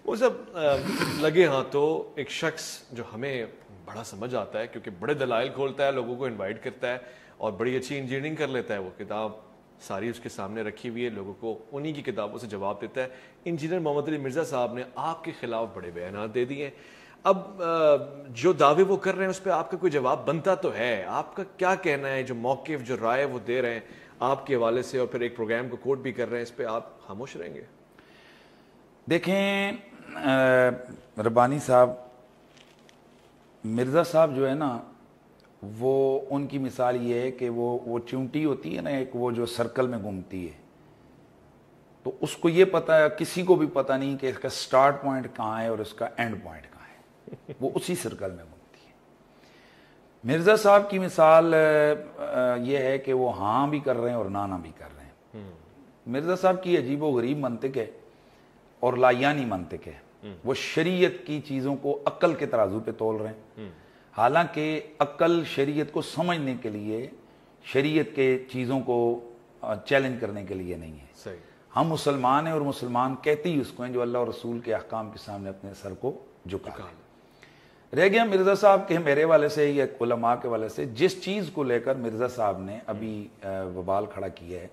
وہ سب لگے ہاں تو ایک شخص جو ہمیں بڑا سمجھ آتا ہے کیونکہ بڑے دلائل کھولتا ہے, لوگوں کو انوائٹ کرتا ہے اور بڑی اچھی انجینئرنگ کر لیتا ہے. وہ کتاب ساری اس کے سامنے رکھی ہوئی ہے, لوگوں کو انہی کی کتابوں سے جواب دیتا ہے. انجینئر محمد علی مرزا صاحب نے آپ کے خلاف بڑے بیانات دے دیے. اب جو دعوے وہ کر رہے ہیں اس پہ آپ کا کوئی جواب بنتا تو ہے. آپ کا کیا کہنا ہے, جو موقف جو رائے وہ دے رہے ہیں آپ کے حوالے سے اور پھر ایک پروگرام کو کوٹ بھی کر رہے ہیں, اس پہ آپ خاموش رہیں گے؟ دیکھیں ربانی صاحب, مرزا صاحب جو ہے نا وہ ان کی مثال یہ ہے کہ وہ چونٹی ہوتی ہے نا ایک, وہ جو سرکل میں گھومتی ہے, تو اس کو یہ پتا ہے, کسی کو بھی پتا نہیں کہ اس کا سٹارٹ پوائنٹ کہاں ہے اور اس کا اینڈ پوائنٹ کہاں ہے, وہ اسی سرکل میں گھومتی ہے. مرزا صاحب کی مثال یہ ہے کہ وہ ہاں بھی کر رہے ہیں اور نہ بھی کر رہے ہیں. مرزا صاحب کی عجیب و غریب منطق ہے اور لایانی منطق ہے. وہ شریعت کی چیزوں کو عقل کے ترازو پہ تول رہے ہیں, حالانکہ عقل شریعت کو سمجھنے کے لیے, شریعت کے چیزوں کو چیلنج کرنے کے لیے نہیں ہے. صحیح. ہم مسلمان ہیں اور مسلمان کہتے ہی اس کو ہیں جو اللہ اور رسول کے احکام کے سامنے اپنے سر کو جھکا لے. رہ گیا مرزا صاحب کے میرے والے سے یا علماء کے والے سے, جس چیز کو لے کر مرزا صاحب نے ابھی وبال کھڑا کیا ہے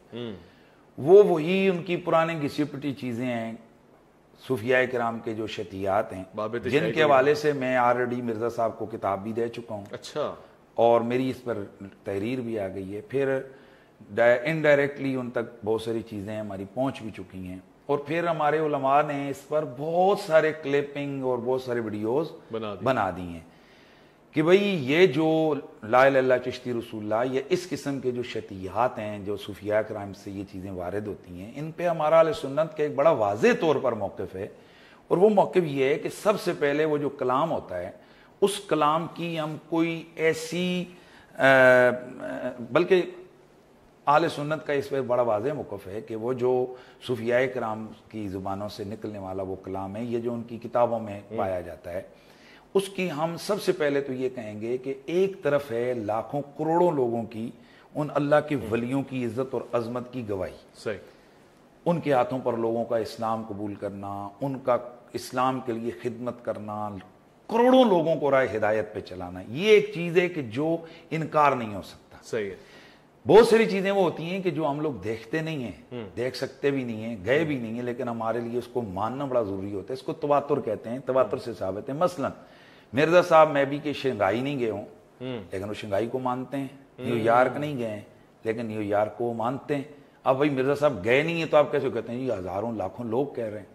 وہ وہی ان کی پرانے گھسی پٹی چیزیں ہیں, صوفیاء کرام کے جو شتیات ہیں, جن کے حوالے سے میں آلریڈی مرزا صاحب کو کتاب بھی دے چکا ہوں. اچھا. اور میری اس پر تحریر بھی آ گئی ہے. پھر انڈائریکٹلی ان تک بہت ساری چیزیں ہماری پہنچ بھی چکی ہیں, اور پھر ہمارے علماء نے اس پر بہت سارے کلپنگ اور بہت سارے ویڈیوز بنا دی ہیں کہ بھئی یہ جو لا الہ الا اللہ چشتی رسول اللہ, یہ اس قسم کے جو شتیات ہیں جو صوفیاء کرام سے یہ چیزیں وارد ہوتی ہیں, ان پہ ہمارا اہل سنت کا ایک بڑا واضح طور پر موقف ہے. اور وہ موقف یہ ہے کہ سب سے پہلے وہ جو کلام ہوتا ہے اس کلام کی ہم کوئی ایسی بلکہ اہل سنت کا اس پہ بڑا واضح موقف ہے کہ وہ جو صوفیاء کرام کی زبانوں سے نکلنے والا وہ کلام ہے, یہ جو ان کی کتابوں میں پایا جاتا ہے, اس کی ہم سب سے پہلے تو یہ کہیں گے کہ ایک طرف ہے لاکھوں کروڑوں لوگوں کی ان اللہ کے ولیوں کی عزت اور عظمت کی گواہی. صحیح. ان کے ہاتھوں پر لوگوں کا اسلام قبول کرنا, ان کا اسلام کے لیے خدمت کرنا, کروڑوں لوگوں کو راہ ہدایت پہ چلانا, یہ ایک چیز ہے کہ جو انکار نہیں ہو سکتا. صحیح ہے. بہت ساری چیزیں وہ ہوتی ہیں کہ جو ہم لوگ دیکھتے نہیں ہیں, دیکھ سکتے بھی نہیں ہیں, گئے بھی نہیں ہیں, لیکن ہمارے لیے اس کو ماننا بڑا ضروری ہوتا ہے. اس کو تواتر کہتے ہیں, تواتر سے ثابت ہے. مثلا مرزا صاحب میں بھی کہ شنگھائی نہیں گئے ہوں لیکن وہ شنگھائی کو مانتے ہیں, نیو یارک نہیں گئے ہیں لیکن نیو یارک کو مانتے ہیں. اب بھائی مرزا صاحب گئے نہیں ہیں تو آپ کیسے کہتے ہیں یہ ہزاروں لاکھوں لوگ کہہ رہے ہیں.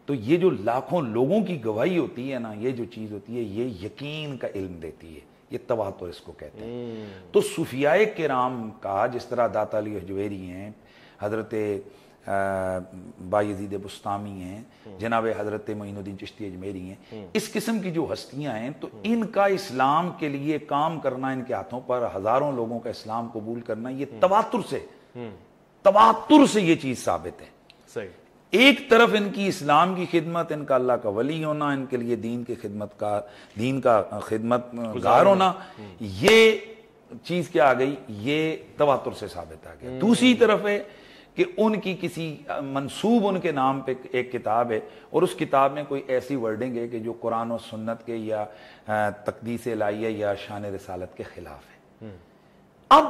تو یہ جو لاکھوں لوگوں کی گواہی ہوتی ہے نا, یہ جو چیز ہوتی ہے یہ یقین کا علم دیتی ہے, یہ تواتر اس کو کہتے ہیں. تو صوفیاء کرام کا جس طرح داتا علی حجویری ہیں, حضرت بایزید بستامی ہیں, جناب حضرت معین الدین چشتی اجمیری ہیں, اس قسم کی جو ہستیاں ہیں, تو ان کا اسلام کے لیے کام کرنا, ان کے ہاتھوں پر ہزاروں لوگوں کا اسلام قبول کرنا, یہ تواتر سے یہ چیز ثابت ہے. صحیح. ایک طرف ان کی اسلام کی خدمت, ان کا اللہ کا ولی ہونا, ان کے لیے دین کا خدمت گار ہونا, یہ چیز کیا آ گئی, یہ تواتر سے ثابت آ گیا. دوسری طرف ہے کہ ان کی کسی منسوب ان کے نام پہ ایک کتاب ہے اور اس کتاب میں کوئی ایسی ورڈنگ ہے کہ جو قرآن و سنت کے یا تقدیس الہیہ یا شان رسالت کے خلاف ہے. اب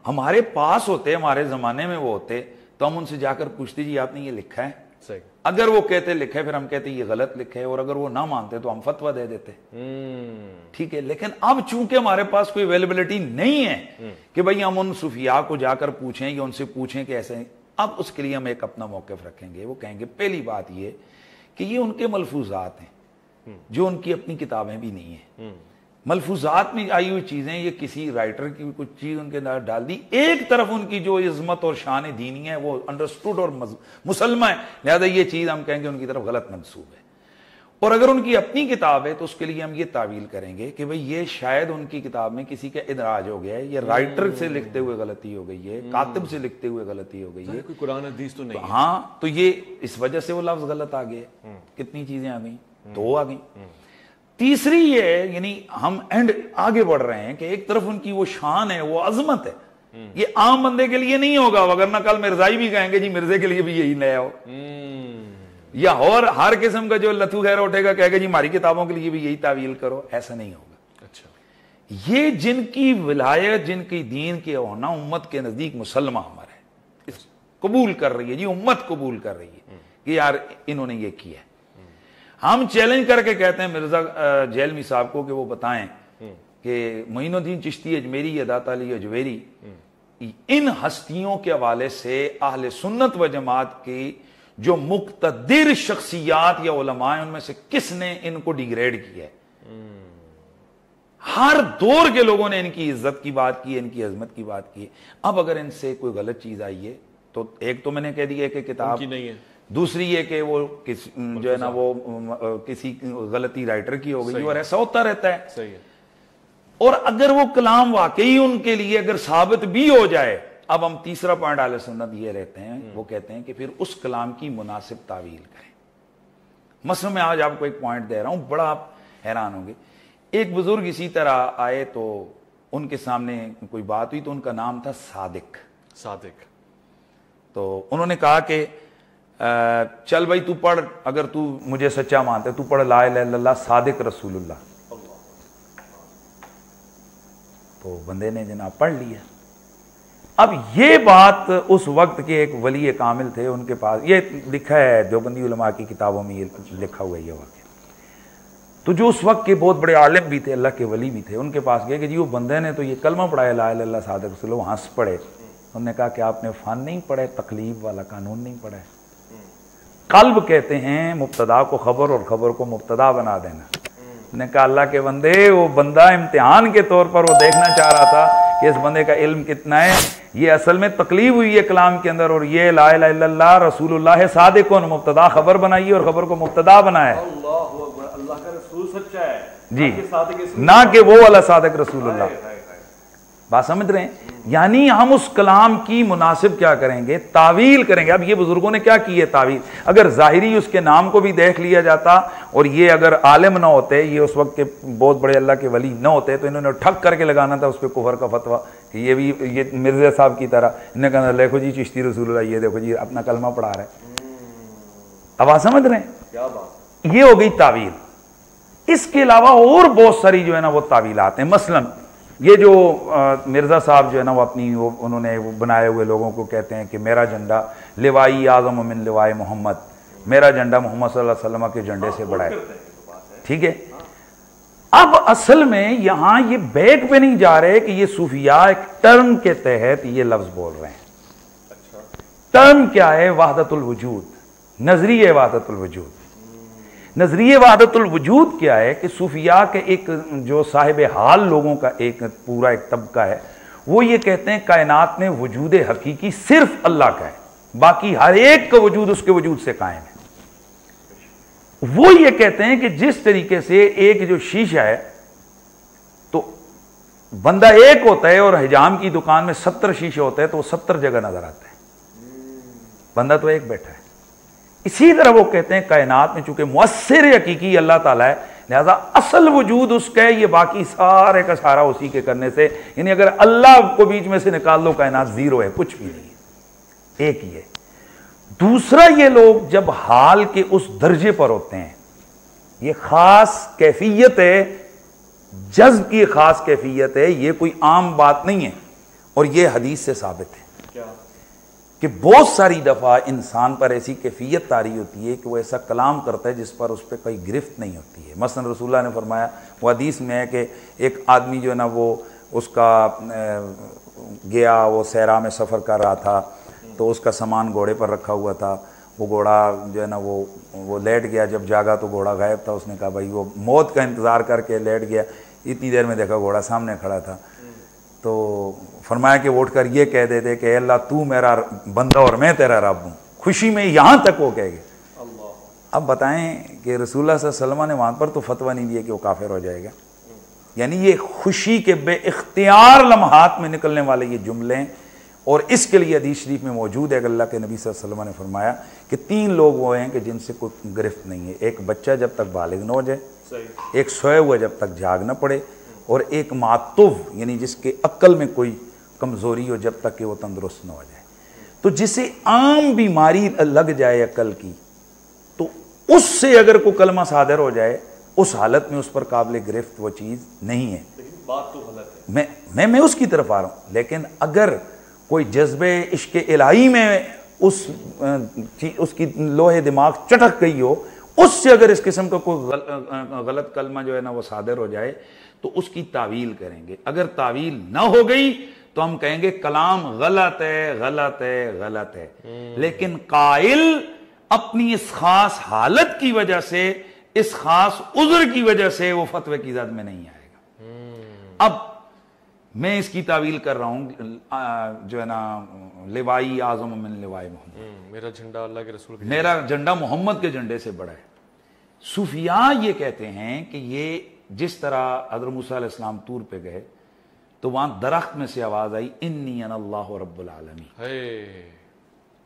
ہمارے پاس ہوتے, ہمارے زمانے میں وہ ہوتے, تو ہم ان سے جا کر پوچھتے جی آپ نے یہ لکھا ہے؟ صحیح. اگر وہ کہتے لکھا ہے, پھر ہم کہتے یہ غلط لکھا ہے, اور اگر وہ نہ مانتے تو ہم فتویٰ دے دیتے. ٹھیک ہے. لیکن اب چونکہ ہمارے پاس کوئی اویلیبلٹی نہیں ہے کہ بھئی ہم ان صوفیاء کو جا کر پوچھیں یا ان سے پوچھیں کہ ایسے, اب اس کے لیے ہم ایک اپنا موقف رکھیں گے. وہ کہیں گے پہلی بات یہ کہ یہ ان کے ملفوظات ہیں جو ان کی اپنی کتابیں بھی نہیں ہیں. ملفوظات میں آئی ہوئی چیزیں, یہ کسی رائٹر کی کچھ چیز ان کے اندر ڈال دی. ایک طرف ان کی جو عظمت اور شان دینی ہے وہ انڈرسٹوڈ اور مسلمہ ہے, لہذا یہ چیز ہم کہیں گے ان کی طرف غلط منسوب ہے. اور اگر ان کی اپنی کتاب ہے تو اس کے لیے ہم یہ تعویل کریں گے کہ بھئی یہ شاید ان کی کتاب میں کسی کا ادراج ہو گیا ہے, یہ رائٹر سے لکھتے ہوئے غلطی ہو گئی ہے, کاتب سے لکھتے ہوئے غلطی ہو گئی ہے, کوئی قرآن حدیث تو نہیں. ہاں, تو یہ اس وجہ سے وہ لفظ غلط آ گئے. کتنی چیزیں آ گئیں, 2 آ گئیں. تیسری یہ ہے, یعنی ہم آگے بڑھ رہے ہیں کہ ایک طرف ان کی وہ شان ہے, وہ عظمت ہے, یہ عام بندے کے لیے نہیں ہوگا, وگرنہ کل مرزائی بھی کہیں گے جی مرزے کے لیے بھی یہی نیا ہو. یا اور ہر قسم کا جو لتو خیر اٹھے گا کہے گا جی ہماری کتابوں کے لیے بھی یہی تعویل کرو، ایسا نہیں ہوگا۔ اچھا، یہ جن کی ولایت، جن کی دین کے ہونا امت کے نزدیک مسلمہ امر ہے، اس قبول کر رہی ہے جی، امت قبول کر رہی ہے کہ یار انہوں نے یہ کیا ہے۔ ہم چیلنج کر کے کہتے ہیں مرزا جیلمی صاحب کو کہ وہ بتائیں کہ معین الدین چشتی اجمیری یا داتا علی اجویری ان ہستیوں کے حوالے سے اہل سنت و جماعت کی جو مقتدر شخصیات یا علماء ہیں ان میں سے کس نے ان کو ڈیگریڈ کیا ہے؟ ہر دور کے لوگوں نے ان کی عزت کی بات کی، ان کی عظمت کی بات کی۔ اب اگر ان سے کوئی غلط چیز آئی ہے تو ایک تو میں نے کہہ دیا کہ کتاب کی نہیں ہے، دوسری یہ کہ وہ جو ہے نا وہ کسی غلطی رائٹر کی ہو گئی، اور ایسا ہوتا رہتا ہے۔ صحیح ہے۔ اور اگر وہ کلام واقعی ان کے لیے اگر ثابت بھی ہو جائے، اب ہم تیسرا پوائنٹ اہل سنت یہ رہتے ہیں، وہ کہتے ہیں کہ پھر اس کلام کی مناسب تعویل کریں۔ مثلا میں آج آپ کو ایک پوائنٹ دے رہا ہوں، بڑا آپ حیران ہوں گے۔ ایک بزرگ اسی طرح آئے تو ان کے سامنے کوئی بات ہوئی تو ان کا نام تھا صادق۔ تو انہوں نے کہا کہ چل بھائی تو پڑھ، اگر تو مجھے سچا مانتے تو پڑھ لا الہ الا اللہ صادق رسول اللہ۔ تو بندے نے جناب پڑھ لیا۔ اب یہ بات اس وقت کے ایک ولی کامل تھے، ان کے پاس یہ لکھا ہے دیوبندی علماء کی کتابوں میں، یہ لکھا ہوا ہے یہ واقعہ۔ تو جو اس وقت کے بہت بڑے عالم بھی تھے، اللہ کے ولی بھی تھے، ان کے پاس گئے کہ جی وہ بندے نے تو یہ کلمہ پڑھا ہے لا الہ الا اللہ صادق رسول اللہ، ہنس پڑے۔ انہوں نے کہا کہ آپ نے فن نہیں پڑھا، تقلیب والا قانون نہیں پڑھا ہے۔ قلب کہتے ہیں مبتدا کو خبر اور خبر کو مبتدا بنا دینا۔ نے کہا اللہ کے بندے، وہ بندہ امتحان کے طور پر وہ دیکھنا چاہ رہا تھا کہ اس بندے کا علم کتنا ہے۔ یہ اصل میں تقلیب ہوئی ہے کلام کے اندر، اور یہ لا الہ الا اللہ رسول اللہ صادق، مبتدا خبر بنائی اور خبر کو مبتدا بنایا ہے۔ اللہ کا رسول سچا ہے جی، نہ کہ وہ والا صادق رسول اللہ۔ بات سمجھ رہے ہیں؟ یعنی ہم اس کلام کی مناسب کیا کریں گے؟ تعویل کریں گے۔ اب یہ بزرگوں نے کیا کی ہے تعویل؟ اگر ظاہری اس کے نام کو بھی دیکھ لیا جاتا، اور یہ اگر عالم نہ ہوتے، یہ اس وقت کے بہت بڑے اللہ کے ولی نہ ہوتے، تو انہوں نے ٹھک کر کے لگانا تھا اس پہ کفر کا فتویٰ کہ یہ بھی یہ مرزا صاحب کی طرح انہوں نے کہا دیکھو جی چشتی رسول اللہ، یہ دیکھو جی اپنا کلمہ پڑھا رہا ہے۔ اب آپ سمجھ رہے ہیں؟ کیا بات، یہ ہو گئی تعویل۔ اس کے علاوہ اور بہت ساری جو ہے نا وہ تعویلات ہیں۔ مثلاً یہ جو مرزا صاحب جو ہے نا وہ اپنی انہوں نے بنائے ہوئے لوگوں کو کہتے ہیں کہ میرا جھنڈا لوائی اعظم من لوائے محمد، میرا جھنڈا محمد صلی اللہ علیہ وسلم کے جھنڈے سے بڑا ہے، ٹھیک ہے۔ اب اصل میں یہاں یہ بیک پہ نہیں جا رہے کہ یہ صوفیاء ایک ٹرم کے تحت یہ لفظ بول رہے ہیں۔ ٹرم کیا ہے؟ وحدت الوجود، نظریہ وحدت الوجود۔ نظریہ وحدت الوجود کیا ہے کہ صوفیاء کے ایک جو صاحب حال لوگوں کا ایک پورا ایک طبقہ ہے، وہ یہ کہتے ہیں کائنات میں وجود حقیقی صرف اللہ کا ہے، باقی ہر ایک کا وجود اس کے وجود سے قائم ہے۔ وہ یہ کہتے ہیں کہ جس طریقے سے ایک جو شیشہ ہے، تو بندہ ایک ہوتا ہے اور حجام کی دکان میں 70 شیشے ہوتے ہیں تو وہ 70 جگہ نظر آتا ہے، بندہ تو ایک بیٹھا ہے۔ اسی طرح وہ کہتے ہیں کائنات میں چونکہ مؤثر حقیقی اللہ تعالیٰ ہے، لہذا اصل وجود اس کا ہے، یہ باقی سارے کا سارا اسی کے کرنے سے، یعنی اگر اللہ کو بیچ میں سے نکال دو کائنات زیرو ہے، کچھ بھی نہیں ہے، ایک ہی ہے۔ دوسرا یہ لوگ جب حال کے اس درجے پر ہوتے ہیں، یہ خاص کیفیت ہے، جذب کی خاص کیفیت ہے، یہ کوئی عام بات نہیں ہے، اور یہ حدیث سے ثابت ہے کہ بہت ساری دفعہ انسان پر ایسی کیفیت طاری ہوتی ہے کہ وہ ایسا کلام کرتا ہے جس پر اس پہ کوئی گرفت نہیں ہوتی ہے۔ مثلا رسول اللہ نے فرمایا، وہ حدیث میں ہے کہ ایک آدمی جو ہے نا وہ اس کا گیا، وہ صحرا میں سفر کر رہا تھا، تو اس کا سامان گھوڑے پر رکھا ہوا تھا، وہ گھوڑا جو ہے نا وہ لیٹ گیا، جب جاگا تو گھوڑا غائب تھا۔ اس نے کہا بھائی، وہ موت کا انتظار کر کے لیٹ گیا، اتنی دیر میں دیکھا گھوڑا سامنے کھڑا تھا، تو فرمایا کہ اٹھ کر یہ کہہ دیتے کہ اے اللہ تو میرا بندہ اور میں تیرا رب ہوں، خوشی میں یہاں تک وہ کہہ گئے۔ اب بتائیں کہ رسول اللہ صلی اللہ علیہ وسلم نے وہاں پر تو فتویٰ نہیں دیا کہ وہ کافر ہو جائے گا۔ یعنی یہ خوشی کے بے اختیار لمحات میں نکلنے والے یہ جملے ہیں، اور اس کے لیے حدیث شریف میں موجود ہے کہ اللہ کے نبی صلی اللہ علیہ وسلم نے فرمایا کہ 3 لوگ وہ ہیں کہ جن سے کوئی گرفت نہیں ہے، ایک بچہ جب تک بالغ نہ ہو جائے، ایک سوئے ہوا جب تک جاگ نہ پڑے، اور ایک معتوف یعنی جس کے عقل میں کوئی کمزوری ہو جب تک کہ وہ تندرست نہ ہو جائے۔ تو جسے عام بیماری لگ جائے عقل کی، تو اس سے اگر کوئی کلمہ صادر ہو جائے اس حالت میں اس پر قابل گرفت وہ چیز نہیں ہے. بات تو غلط ہے. میں اس کی طرف آ رہا ہوں. لیکن اگر کوئی جذبہ عشق الہی میں اس کی لوہے دماغ چٹک گئی ہو, اس سے اگر اس قسم کا کوئی غلط کلمہ جو ہے نا وہ صادر ہو جائے تو اس کی تعویل کریں گے. اگر تعویل نہ ہو گئی تو ہم کہیں گے کلام غلط ہے, غلط ہے, غلط ہے. لیکن قائل اپنی اس خاص حالت کی وجہ سے, اس خاص عذر کی وجہ سے وہ فتوے کی زد میں نہیں آئے گا. اب میں اس کی تعویل کر رہا ہوں جو ہے نا لوائی اعظم من لوائی محمد, میرا جھنڈا اللہ کے رسول میرا جھنڈا محمد کے جھنڈے سے بڑا ہے. صوفیاء یہ کہتے ہیں کہ یہ جس طرح حضرت موسیٰ علیہ السلام طور پہ گئے تو وہاں درخت میں سے آواز آئی انی انا اللہ رب العالمین.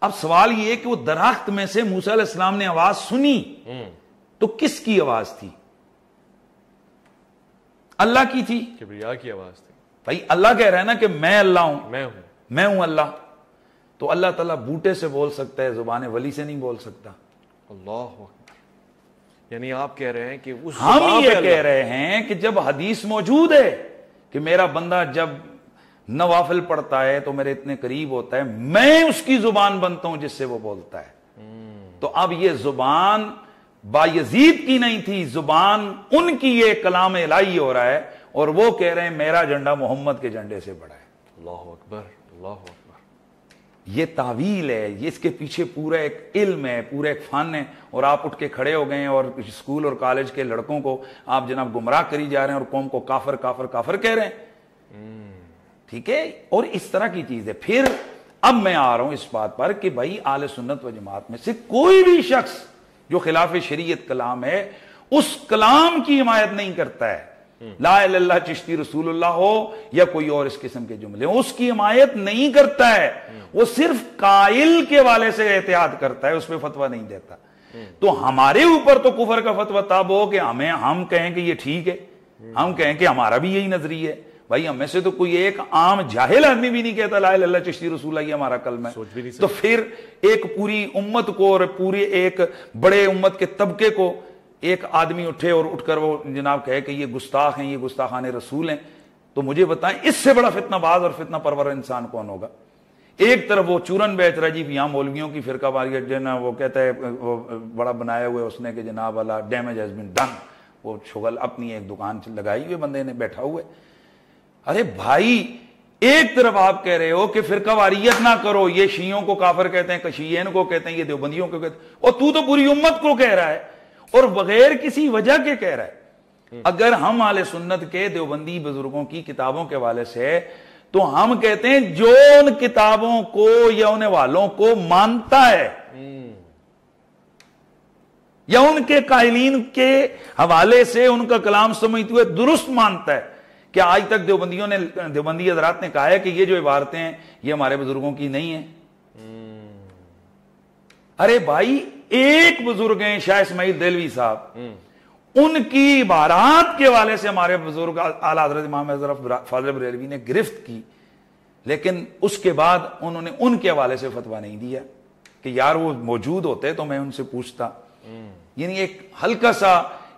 اب سوال یہ ہے کہ وہ درخت میں سے موسیٰ علیہ السلام نے آواز سنی تو کس کی آواز تھی؟ اللہ کی تھی, کبریا کی آواز تھی. بھائی اللہ کہہ رہا ہے نا کہ میں اللہ ہوں, میں ہوں اللہ. تو اللہ تعالیٰ بوٹے سے بول سکتا ہے, زبان ولی سے نہیں بول سکتا. اللہ یعنی آپ کہہ رہے ہیں کہ ہم یہ کہہ رہے ہیں کہ جب حدیث موجود ہے کہ میرا بندہ جب نوافل پڑھتا ہے تو میرے اتنے قریب ہوتا ہے, میں اس کی زبان بنتا ہوں جس سے وہ بولتا ہے. تو اب یہ زبان بایزید کی نہیں تھی, زبان ان کی یہ کلام الہی ہو رہا ہے اور وہ کہہ رہے ہیں میرا جھنڈا محمد کے جھنڈے سے بڑا ہے. اللہ اکبر, اللہ اکبر. یہ تعویل ہے, یہ اس کے پیچھے پورا ایک علم ہے, پورا ایک فن ہے. اور آپ اٹھ کے کھڑے ہو گئے ہیں اور اسکول اور کالج کے لڑکوں کو آپ جناب گمراہ کری جا رہے ہیں اور قوم کو کافر کافر کافر کہہ رہے ہیں. ٹھیک ہے, اور اس طرح کی چیز ہے. پھر اب میں آ رہا ہوں اس بات پر کہ بھائی اہل سنت و جماعت میں سے کوئی بھی شخص جو خلاف شریعت کلام ہے اس کلام کی حمایت نہیں کرتا ہے. لا الہ الا اللہ چشتی رسول اللہ ہو یا کوئی اور اس قسم کے جملے, اس کی حمایت نہیں کرتا ہے. وہ صرف قائل کے والے سے احتیاط کرتا ہے, اس پہ فتویٰ نہیں دیتا. تو ہمارے اوپر تو کفر کا فتویٰ تب ہو کہ ہم کہیں کہ یہ ٹھیک ہے, ہم کہیں کہ ہمارا بھی یہی نظریہ ہے. بھائی ہم میں سے تو کوئی ایک عام جاہل آدمی بھی نہیں کہتا لا الہ الا اللہ چشتی رسول اللہ یہ ہمارا کلمہ ہے. تو پھر ایک پوری امت کو اور پورے ایک بڑے امت کے طبقے کو ایک آدمی اٹھے اور اٹھ کر وہ جناب کہے کہ یہ گستاخ ہیں, یہ گستاخان رسول ہیں, تو مجھے بتائیں اس سے بڑا فتنہ باز اور فتنہ پرور انسان کون ہوگا؟ ایک طرف وہ چورن بیچ رہا جی یہاں مولویوں کی فرقہ واریت جو نا وہ کہتا ہے وہ بڑا بنایا ہوئے اس نے کہ جناب اللہ ڈیمیج ہیز بین ڈن, وہ شغل اپنی ایک دکان لگائی ہوئے بندے نے بیٹھا ہوئے. ارے بھائی ایک طرف آپ کہہ رہے ہو کہ فرقہ واریت نہ کرو, یہ شیعوں کو کافر کہتے ہیں, کشیعین کو کہتے ہیں, یہ دیوبندیوں کو کہتے ہیں, اور تو پوری امت کو کہہ رہا ہے اور بغیر کسی وجہ کے کہہ رہا ہے. اگر ہم اہل سنت کے دیوبندی بزرگوں کی کتابوں کے حوالے سے تو ہم کہتے ہیں جو ان کتابوں کو یا ان والوں کو مانتا ہے یا ان کے قائلین کے حوالے سے ان کا کلام سمجھتے ہوئے درست مانتا ہے. کیا آج تک دیوبندی حضرات نے کہا ہے کہ یہ جو عبارتیں ہیں یہ ہمارے بزرگوں کی نہیں ہیں؟ ارے بھائی ایک بزرگ ہیں شاہ اسماعیل دہلوی صاحب, ان کی عبارات کے حوالے سے ہمارے بزرگ اعلیٰ حضرت امام فاضل بریلوی نے گرفت کی, لیکن اس کے بعد انہوں نے ان کے حوالے سے فتویٰ نہیں دیا کہ یار وہ موجود ہوتے تو میں ان سے پوچھتا. یعنی ایک ہلکا سا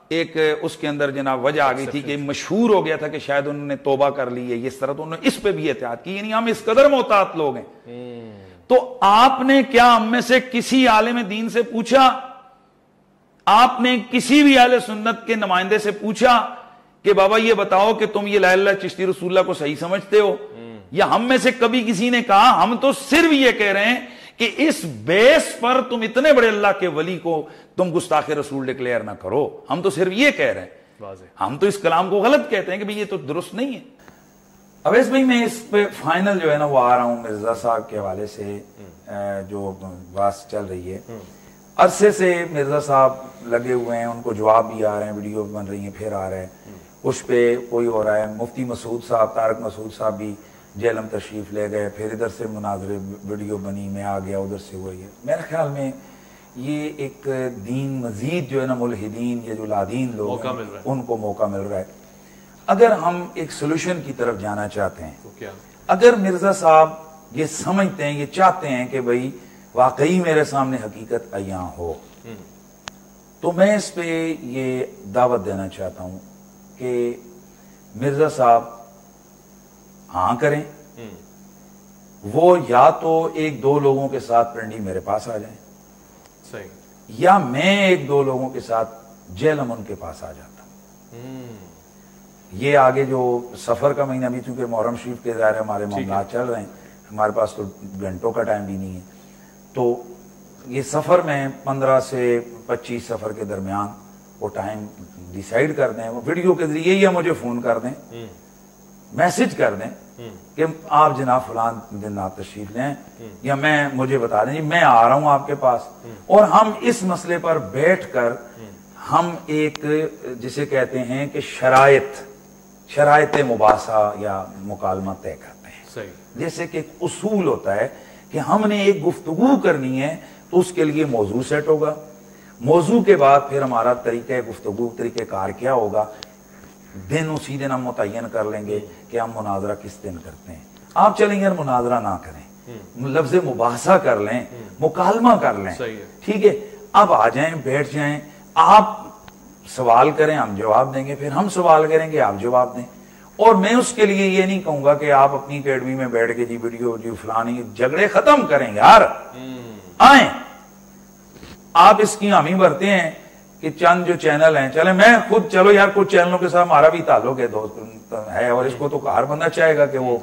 ایک اس کے اندر جناب وجہ آ گئی تھی کہ مشہور ہو گیا تھا کہ شاید انہوں نے توبہ کر لی ہے اس طرح, تو انہوں نے اس پہ بھی احتیاط کی. یعنی ہم اس قدر محتاط لوگ ہیں. تو آپ نے کیا ہم میں سے کسی عالم دین سے پوچھا, آپ نے کسی بھی اہل سنت کے نمائندے سے پوچھا کہ بابا یہ بتاؤ کہ تم یہ لا الہ الا اللہ چشتی رسول اللہ کو صحیح سمجھتے ہو؟ یا ہم میں سے کبھی کسی نے کہا ہم تو صرف یہ کہہ رہے ہیں کہ اس بیس پر تم اتنے بڑے اللہ کے ولی کو تم گستاخ رسول ڈکلیئر نہ کرو, ہم تو صرف یہ کہہ رہے ہیں. ہم تو اس کلام کو غلط کہتے ہیں کہ یہ تو درست نہیں ہے. اویس بھائی میں اس پہ فائنل جو ہے نا وہ آ رہا ہوں مرزا صاحب کے حوالے سے جو بات چل رہی ہے. عرصے سے مرزا صاحب لگے ہوئے ہیں, ان کو جواب بھی آ رہے ہیں, ویڈیو بن رہی ہیں, پھر آ رہے ہیں, اس پہ کوئی ہو رہا ہے. مفتی مسعود صاحب طارق مسعود صاحب بھی جہلم تشریف لے گئے, پھر ادھر سے مناظرے ویڈیو بنی, میں آ گیا, ادھر سے ہوئی ہے. میرے خیال میں یہ ایک دین مزید جو ہے نا ملحدین یا جو لادین لوگ ہیں ان کو موقع مل رہا ہے. اگر ہم ایک سولوشن کی طرف جانا چاہتے ہیں, اگر مرزا صاحب یہ سمجھتے ہیں, یہ چاہتے ہیں کہ بھئی واقعی میرے سامنے حقیقت عیاں ہو, تو میں اس پہ یہ دعوت دینا چاہتا ہوں کہ مرزا صاحب ہاں کریں، وہ یا تو ایک دو لوگوں کے ساتھ پنڈی میرے پاس آ جائیں، صحیح، یا میں ایک دو لوگوں کے ساتھ جیلم ان کے پاس آ جاتا ہوں۔ یہ آگے جو سفر کا مہینہ بھی، چونکہ محرم شریف کے ظاہر ہمارے معاملات چل رہے ہیں، ہمارے پاس تو گھنٹوں کا ٹائم بھی نہیں ہے، تو یہ سفر میں 15 سے 25 سفر کے درمیان وہ ٹائم ڈیسائیڈ کر دیں، وہ ویڈیو کے ذریعے یا مجھے فون کر دیں، میسج کر دیں کہ آپ جناب فلان دن آپ تشریف لیں، یا مجھے بتا دیں جی میں آ رہا ہوں آپ کے پاس، اور ہم اس مسئلے پر بیٹھ کر ہم ایک جسے کہتے ہیں کہ شرائط مباحثہ یا مکالمہ طے کرتے ہیں۔ صحیح، جیسے کہ ایک اصول ہوتا ہے کہ ہم نے ایک گفتگو کرنی ہے تو اس کے لیے موضوع سیٹ ہوگا، موضوع کے بعد پھر ہمارا طریقہ گفتگو، طریقہ کار کیا ہوگا، دن اسی دن ہم متعین کر لیں گے کہ ہم مناظرہ کس دن کرتے ہیں۔ آپ چلیں گے مناظرہ نہ کریں، لفظ مباحثہ کر لیں، مکالمہ کر لیں، ٹھیک ہے؟ اب آ جائیں، بیٹھ جائیں، آپ سوال کریں ہم جواب دیں گے، پھر ہم سوال کریں گے آپ جواب دیں، اور میں اس کے لیے یہ نہیں کہوں گا کہ آپ اپنی اکیڈمی میں بیٹھ کے جی ویڈیو فلانی، جھگڑے ختم کریں یار، آئیں آپ اس کی حامی بھرتے ہیں کہ چند جو چینل ہیں، چلیں میں خود، چلو یار کچھ چینلوں کے ساتھ ہمارا بھی تعلق ہے، دوست ہے، اور اس کو تو ہر بندہ چاہے گا کہ وہ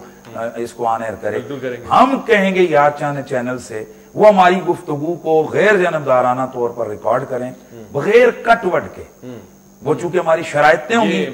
اس کو آن ایئر کرے، ہم کہیں گے یار چند چینل سے وہ ہماری گفتگو کو غیر جانبدارانہ طور پر ریکارڈ کریں، بغیر کٹ وٹ کے، وہ چونکہ ہماری شرائطیں ہوں گی،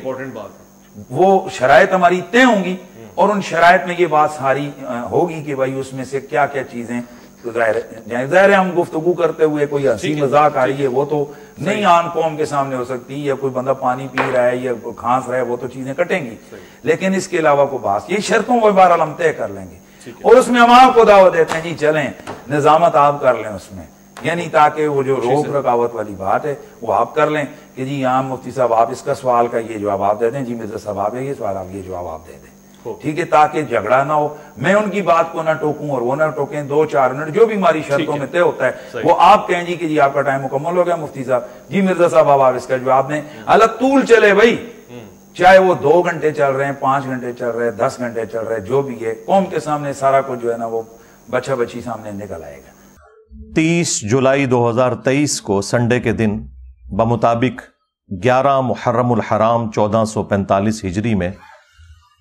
وہ شرائط ہماری طے ہوں گی، اور ان شرائط میں یہ بات ساری ہوگی کہ بھائی اس میں سے کیا کیا چیزیں ظاہر ہم گفتگو کرتے ہوئے کوئی ہنسی مذاق آ رہی ہے وہ تو نہیں عام قوم کے سامنے ہو سکتی، یا کوئی بندہ پانی پی رہا ہے یا کھانس رہا ہے، وہ تو چیزیں کٹیں گی، لیکن اس کے علاوہ کو بات یہ شرطوں کو بہرحال ہم طے کر لیں گے، اور اس میں ہم آپ کو دعوت دیتے ہیں جی چلیں نظامت آپ کر لیں اس میں، یعنی تاکہ وہ جو روک رکاوٹ والی بات ہے وہ آپ کر لیں کہ جی یہاں مفتی صاحب آپ اس کا سوال کا یہ جواب آپ دے دیں، جی مرزا صاحب آپ یہ سوال آپ یہ جواب آپ دے دیں، ٹھیک ہے، تاکہ جھگڑا نہ ہو، میں ان کی بات کو نہ ٹوکوں اور وہ نہ ٹوکیں، 2-4 منٹ جو بھی ہماری شرطوں میں طے ہوتا ہے وہ آپ کہیں جی کہ جی آپ کا ٹائم مکمل ہو گیا مفتی صاحب، جی مرزا صاحب آپ اس کا جواب دیں، اللہ طول چلے بھائی، چاہے وہ 2 گھنٹے چل رہے ہیں، 5 گھنٹے چل رہے ہیں، 10 گھنٹے چل رہے ہیں، جو بھی ہے قوم کے سامنے سارا کچھ جو ہے نا وہ بچہ بچی سامنے نکل آئے گا۔ 30 جولائی 2023 کو سنڈے کے دن بمطابق 11 محرم الحرام 1445 ہجری میں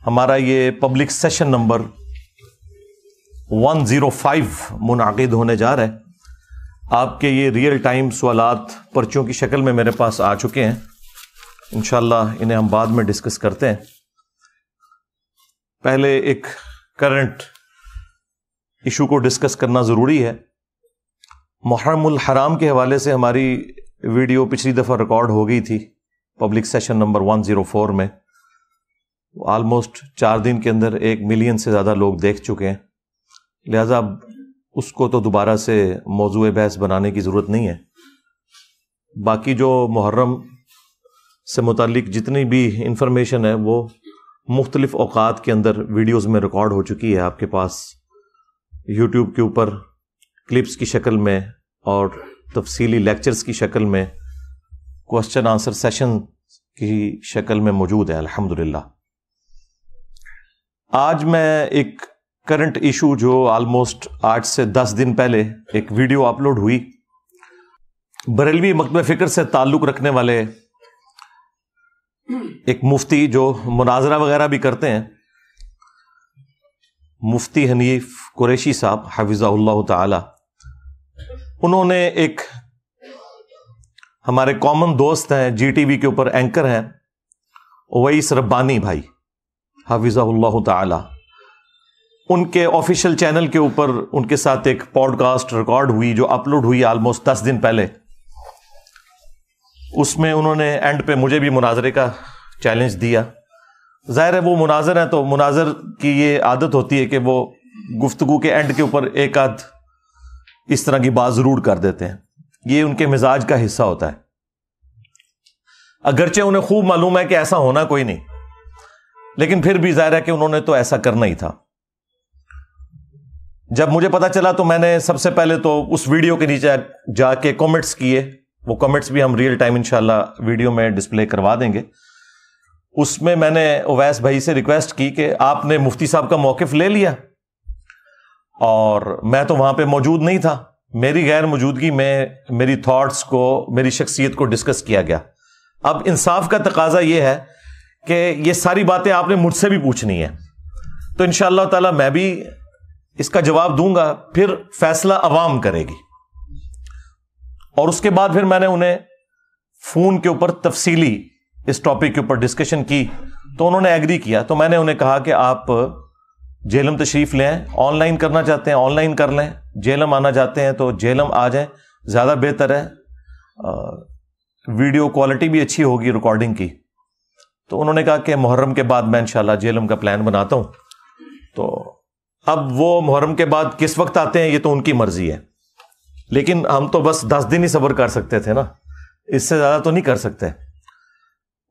ہمارا یہ پبلک سیشن نمبر 105 منعقد ہونے جا رہا ہے۔ آپ کے یہ ریئل ٹائم سوالات پرچوں کی شکل میں میرے پاس آ چکے ہیں، انشاءاللہ انہیں ہم بعد میں ڈسکس کرتے ہیں۔ پہلے ایک کرنٹ ایشو کو ڈسکس کرنا ضروری ہے۔ محرم الحرام کے حوالے سے ہماری ویڈیو پچھلی دفعہ ریکارڈ ہو گئی تھی پبلک سیشن نمبر 104 میں، آلموسٹ 4 دن کے اندر 1 ملین سے زیادہ لوگ دیکھ چکے ہیں، لہذا اس کو تو دوبارہ سے موضوع بحث بنانے کی ضرورت نہیں ہے۔ باقی جو محرم سے متعلق جتنی بھی انفارمیشن ہے وہ مختلف اوقات کے اندر ویڈیوز میں ریکارڈ ہو چکی ہے، آپ کے پاس یوٹیوب کے اوپر کلپس کی شکل میں اور تفصیلی لیکچرز کی شکل میں، کوسچن آنسر سیشن کی شکل میں موجود ہے الحمدللہ۔ آج میں ایک کرنٹ ایشو جو آلموسٹ 8 سے 10 دن پہلے ایک ویڈیو اپلوڈ ہوئی، بریلوی مکتبہ فکر سے تعلق رکھنے والے ایک مفتی جو مناظرہ وغیرہ بھی کرتے ہیں، مفتی حنیف قریشی صاحب حفظہ اللہ تعالی، انہوں نے ایک ہمارے کامن دوست ہیں، جی ٹی وی کے اوپر اینکر ہیں، اویس ربانی بھائی حفظہ اللہ تعالی، ان کے آفیشیل چینل کے اوپر ان کے ساتھ ایک پوڈ کاسٹ ریکارڈ ہوئی جو اپلوڈ ہوئی آلموسٹ 10 دن پہلے۔ اس میں انہوں نے اینڈ پہ مجھے بھی مناظرے کا چیلنج دیا۔ ظاہر ہے وہ مناظر ہیں تو مناظر کی یہ عادت ہوتی ہے کہ وہ گفتگو کے اینڈ کے اوپر ایک آدھ اس طرح کی بات ضرور کر دیتے ہیں، یہ ان کے مزاج کا حصہ ہوتا ہے، اگرچہ انہیں خوب معلوم ہے کہ ایسا ہونا کوئی نہیں، لیکن پھر بھی ظاہر ہے کہ انہوں نے تو ایسا کرنا ہی تھا۔ جب مجھے پتا چلا تو میں نے سب سے پہلے تو اس ویڈیو کے نیچے جا کے کامنٹس کیے، وہ کمنٹس بھی ہم ریئل ٹائم انشاءاللہ ویڈیو میں ڈسپلے کروا دیں گے. اس میں میں نے اویس بھائی سے ریکویسٹ کی کہ آپ نے مفتی صاحب کا موقف لے لیا اور میں تو وہاں پہ موجود نہیں تھا, میری غیر موجودگی میں میری تھاٹس کو, میری شخصیت کو ڈسکس کیا گیا. اب انصاف کا تقاضا یہ ہے کہ یہ ساری باتیں آپ نے مجھ سے بھی پوچھنی ہے, تو انشاءاللہ تعالی میں بھی اس کا جواب دوں گا, پھر فیصلہ عوام کرے گی. اور اس کے بعد پھر میں نے انہیں فون کے اوپر تفصیلی اس ٹاپک کے اوپر ڈسکشن کی, تو انہوں نے ایگری کیا. تو میں نے انہیں کہا کہ آپ جیلم تشریف لیں, آن لائن کرنا چاہتے ہیں آن لائن کر لیں, جیلم آنا چاہتے ہیں تو جیلم آ جائیں, زیادہ بہتر ہے, ویڈیو کوالٹی بھی اچھی ہوگی ریکارڈنگ کی. تو انہوں نے کہا کہ محرم کے بعد میں انشاءاللہ جیلم کا پلان بناتا ہوں. تو اب وہ محرم کے بعد کس وقت آتے ہیں یہ تو ان کی مرضی ہے, لیکن ہم تو بس 10 دن ہی صبر کر سکتے تھے نا, اس سے زیادہ تو نہیں کر سکتے.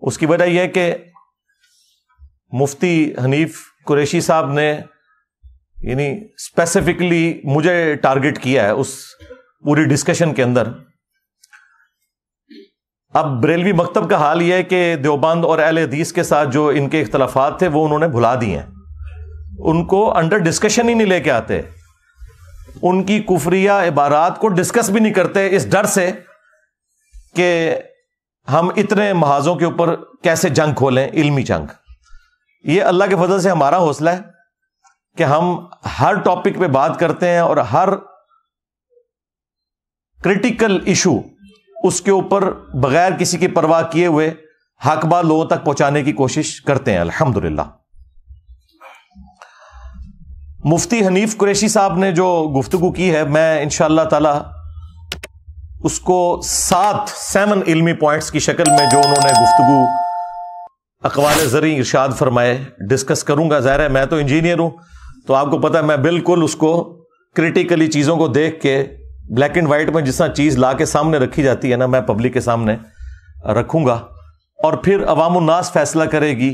اس کی وجہ یہ ہے کہ مفتی حنیف قریشی صاحب نے یعنی اسپیسیفکلی مجھے ٹارگٹ کیا ہے اس پوری ڈسکشن کے اندر. اب بریلوی مکتب کا حال یہ ہے کہ دیوبند اور اہل حدیث کے ساتھ جو ان کے اختلافات تھے وہ انہوں نے بھلا دیے ہیں, ان کو انڈر ڈسکشن ہی نہیں لے کے آتے, ان کی کفریہ عبارات کو ڈسکس بھی نہیں کرتے اس ڈر سے کہ ہم اتنے محاذوں کے اوپر کیسے جنگ کھولیں, علمی جنگ. یہ اللہ کے فضل سے ہمارا حوصلہ ہے کہ ہم ہر ٹاپک پہ بات کرتے ہیں اور ہر کریٹیکل ایشو اس کے اوپر بغیر کسی کی پرواہ کیے ہوئے حق بات لوگوں تک پہنچانے کی کوشش کرتے ہیں الحمدللہ. مفتی حنیف قریشی صاحب نے جو گفتگو کی ہے, میں انشاءاللہ تعالی اس کو 7 علمی پوائنٹس کی شکل میں جو انہوں نے گفتگو اقوال زرعی ارشاد فرمائے ڈسکس کروں گا. ظاہر ہے میں تو انجینئر ہوں, تو آپ کو پتا ہے میں بالکل اس کو کریٹیکلی چیزوں کو دیکھ کے بلیک اینڈ وائٹ میں جس طرح چیز لا کے سامنے رکھی جاتی ہے نا, میں پبلک کے سامنے رکھوں گا, اور پھر عوام الناس فیصلہ کرے گی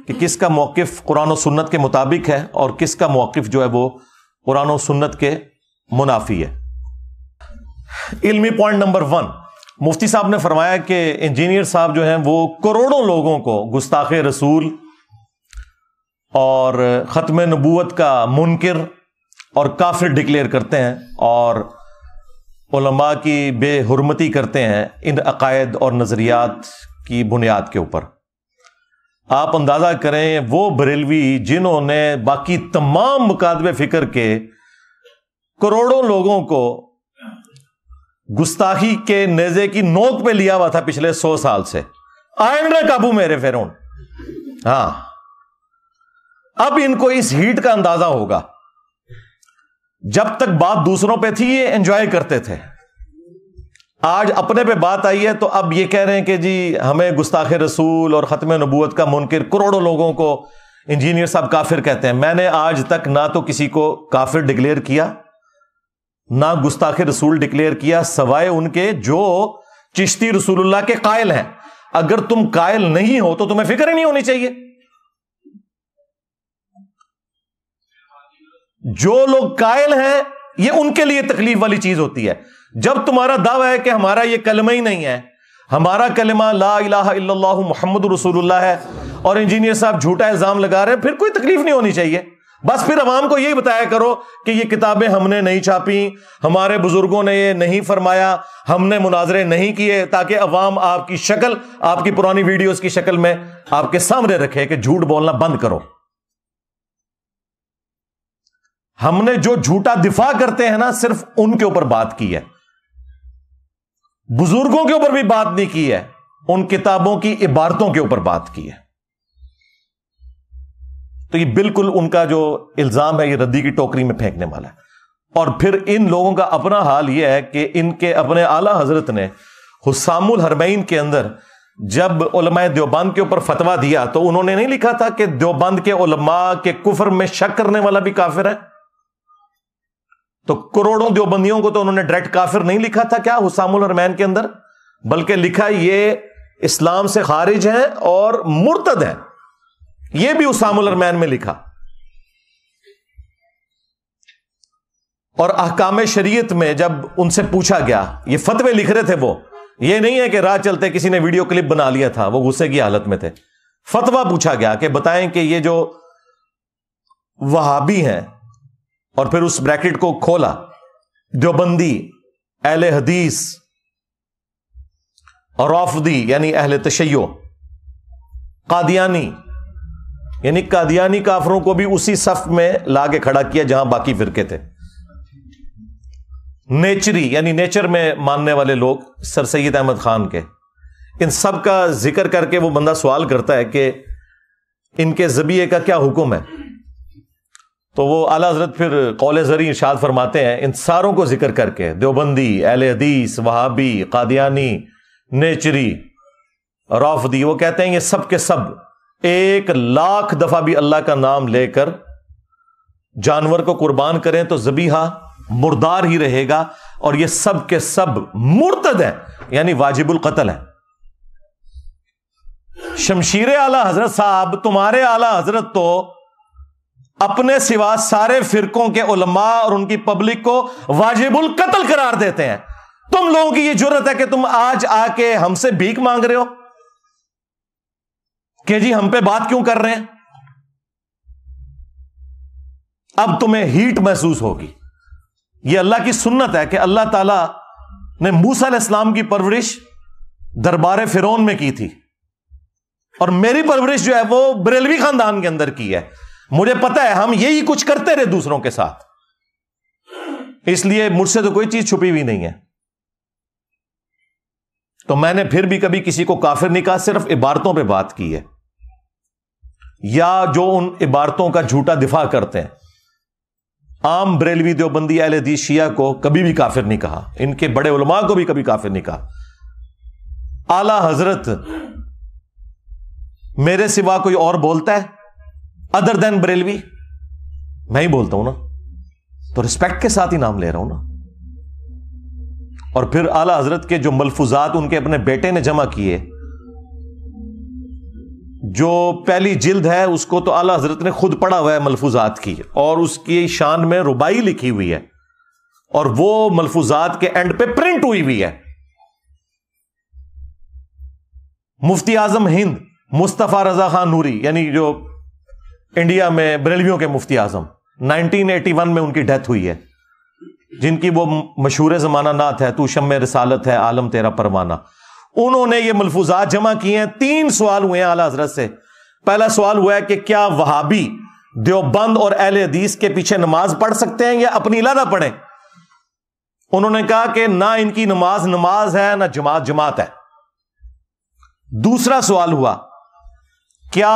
کہ کس کا موقف قرآن و سنت کے مطابق ہے اور کس کا موقف جو ہے وہ قرآن و سنت کے منافی ہے. علمی پوائنٹ نمبر 1, مفتی صاحب نے فرمایا کہ انجینئر صاحب جو ہیں وہ کروڑوں لوگوں کو گستاخ رسول اور ختم نبوت کا منکر اور کافر ڈکلیئر کرتے ہیں اور علماء کی بے حرمتی کرتے ہیں ان عقائد اور نظریات کی بنیاد کے اوپر. آپ اندازہ کریں وہ بریلوی جنہوں نے باقی تمام مکاتب فکر کے کروڑوں لوگوں کو گستاخی کے نیزے کی نوک پہ لیا ہوا تھا پچھلے 100 سال سے, آئندہ قابو میرے فرعون. ہاں, اب ان کو اس ہیٹ کا اندازہ ہوگا. جب تک بات دوسروں پہ تھی یہ انجوائے کرتے تھے, آج اپنے پہ بات آئی ہے تو اب یہ کہہ رہے ہیں کہ جی ہمیں گستاخ رسول اور ختم نبوت کا منکر کروڑوں لوگوں کو انجینئر صاحب کافر کہتے ہیں. میں نے آج تک نہ تو کسی کو کافر ڈکلیئر کیا نہ گستاخ رسول ڈکلیئر کیا, سوائے ان کے جو چشتی رسول اللہ کے قائل ہیں. اگر تم قائل نہیں ہو تو تمہیں فکر ہی نہیں ہونی چاہیے. جو لوگ قائل ہیں یہ ان کے لیے تکلیف والی چیز ہوتی ہے. جب تمہارا دعویٰ ہے کہ ہمارا یہ کلمہ ہی نہیں ہے, ہمارا کلمہ لا الہ الا اللہ محمد رسول اللہ ہے, اور انجینئر صاحب جھوٹا الزام لگا رہے ہیں, پھر کوئی تکلیف نہیں ہونی چاہیے. بس پھر عوام کو یہی بتایا کرو کہ یہ کتابیں ہم نے نہیں چھاپی, ہمارے بزرگوں نے یہ نہیں فرمایا, ہم نے مناظرے نہیں کیے, تاکہ عوام آپ کی شکل, آپ کی پرانی ویڈیوز کی شکل میں آپ کے سامنے رکھے کہ جھوٹ بولنا بند کرو. ہم نے جو جھوٹا دفاع کرتے ہیں نا صرف ان کے اوپر بات کی ہے, بزرگوں کے اوپر بھی بات نہیں کی ہے, ان کتابوں کی عبارتوں کے اوپر بات کی ہے. تو یہ بالکل ان کا جو الزام ہے یہ ردی کی ٹوکری میں پھینکنے والا ہے. اور پھر ان لوگوں کا اپنا حال یہ ہے کہ ان کے اپنے اعلی حضرت نے حسام الحرمین کے اندر جب علماء دیوبند کے اوپر فتویٰ دیا تو انہوں نے نہیں لکھا تھا کہ دیوبند کے علماء کے کفر میں شک کرنے والا بھی کافر ہے. تو کروڑوں دیوبندیوں کو تو انہوں نے ڈائریکٹ کافر نہیں لکھا تھا کیا حسام الحرمین کے اندر, بلکہ لکھا یہ اسلام سے خارج ہیں اور مرتد ہیں. یہ بھی حسام الحرمین میں لکھا. اور احکام شریعت میں جب ان سے پوچھا گیا, یہ فتوے لکھ رہے تھے وہ یہ نہیں ہے کہ راہ چلتے کسی نے ویڈیو کلپ بنا لیا تھا، وہ غصے کی حالت میں تھے، فتویٰ پوچھا گیا کہ بتائیں کہ یہ جو وہابی ہیں، اور پھر اس بریکٹ کو کھولا، دیوبندی، اہل حدیث اور رافضی یعنی اہل تشیع، قادیانی یعنی قادیانی کافروں کو بھی اسی صف میں لا کے کھڑا کیا جہاں باقی فرقے تھے، نیچری یعنی نیچر میں ماننے والے لوگ سر سید احمد خان کے، ان سب کا ذکر کر کے وہ بندہ سوال کرتا ہے کہ ان کے ذبیحے کا کیا حکم ہے، تو وہ اعلیٰ حضرت پھر قول زری ارشاد فرماتے ہیں ان ساروں کو ذکر کر کے، دیوبندی، اہل حدیث، وہابی، قادیانی، نیچری، رافضی، وہ کہتے ہیں یہ سب کے سب 1,00,000 دفعہ بھی اللہ کا نام لے کر جانور کو قربان کریں تو ذبیحہ مردار ہی رہے گا، اور یہ سب کے سب مرتد ہیں یعنی واجب القتل ہیں۔ شمشیر اعلیٰ حضرت صاحب، تمہارے اعلیٰ حضرت تو اپنے سوا سارے فرقوں کے علماء اور ان کی پبلک کو واجب القتل قرار دیتے ہیں، تم لوگوں کی یہ جرت ہے کہ تم آج آ کے ہم سے بھیک مانگ رہے ہو کہ جی ہم پہ بات کیوں کر رہے ہیں؟ اب تمہیں ہیٹ محسوس ہوگی۔ یہ اللہ کی سنت ہے کہ اللہ تعالی نے موسیٰ علیہ السلام کی پرورش دربار فرعون میں کی تھی، اور میری پرورش جو ہے وہ بریلوی خاندان کے اندر کی ہے۔ مجھے پتا ہے ہم یہی کچھ کرتے رہے دوسروں کے ساتھ، اس لیے مجھ سے تو کوئی چیز چھپی ہوئی نہیں ہے۔ تو میں نے پھر بھی کبھی کسی کو کافر نہیں کہا، صرف عبارتوں پہ بات کی ہے، یا جو ان عبارتوں کا جھوٹا دفاع کرتے ہیں۔ عام بریلوی، دیوبندی، اہل حدیث، شیعہ کو کبھی بھی کافر نہیں کہا، ان کے بڑے علماء کو بھی کبھی کافر نہیں کہا۔ اعلی حضرت میرے سوا کوئی اور بولتا ہے ادر دین بریلوی؟ میں ہی بولتا ہوں نا، تو رسپیکٹ کے ساتھ ہی نام لے رہا ہوں نا۔ اور پھر اعلی حضرت کے جو ملفوظات ان کے اپنے بیٹے نے جمع کیے، جو پہلی جلد ہے اس کو تو اعلی حضرت نے خود پڑھا ہوا ہے ملفوظات کی، اور اس کی شان میں ربائی لکھی ہوئی ہے، اور وہ ملفوظات کے اینڈ پہ پرنٹ ہوئی ہوئی ہے۔ مفتی اعظم ہند مصطفیٰ رضا خان نوری، یعنی جو انڈیا میں بریلویوں کے مفتی اعظم، 1981 میں ان کی ڈیتھ ہوئی ہے، جن کی وہ مشہور زمانہ نعت ہے، تو شمع رسالت ہے عالم تیرا پروانہ۔ انہوں نے یہ ملفوظات جمع کیے ہیں۔ 3 سوال ہوئے ہیں اعلیٰ حضرت سے۔ پہلا سوال ہوا ہے کہ کیا وہابی دیوبند اور اہل حدیث کے پیچھے نماز پڑھ سکتے ہیں یا اپنی علیحدہ پڑھیں؟ انہوں نے کہا کہ نہ ان کی نماز نماز ہے، نہ جماعت جماعت ہے۔ دوسرا سوال ہوا کیا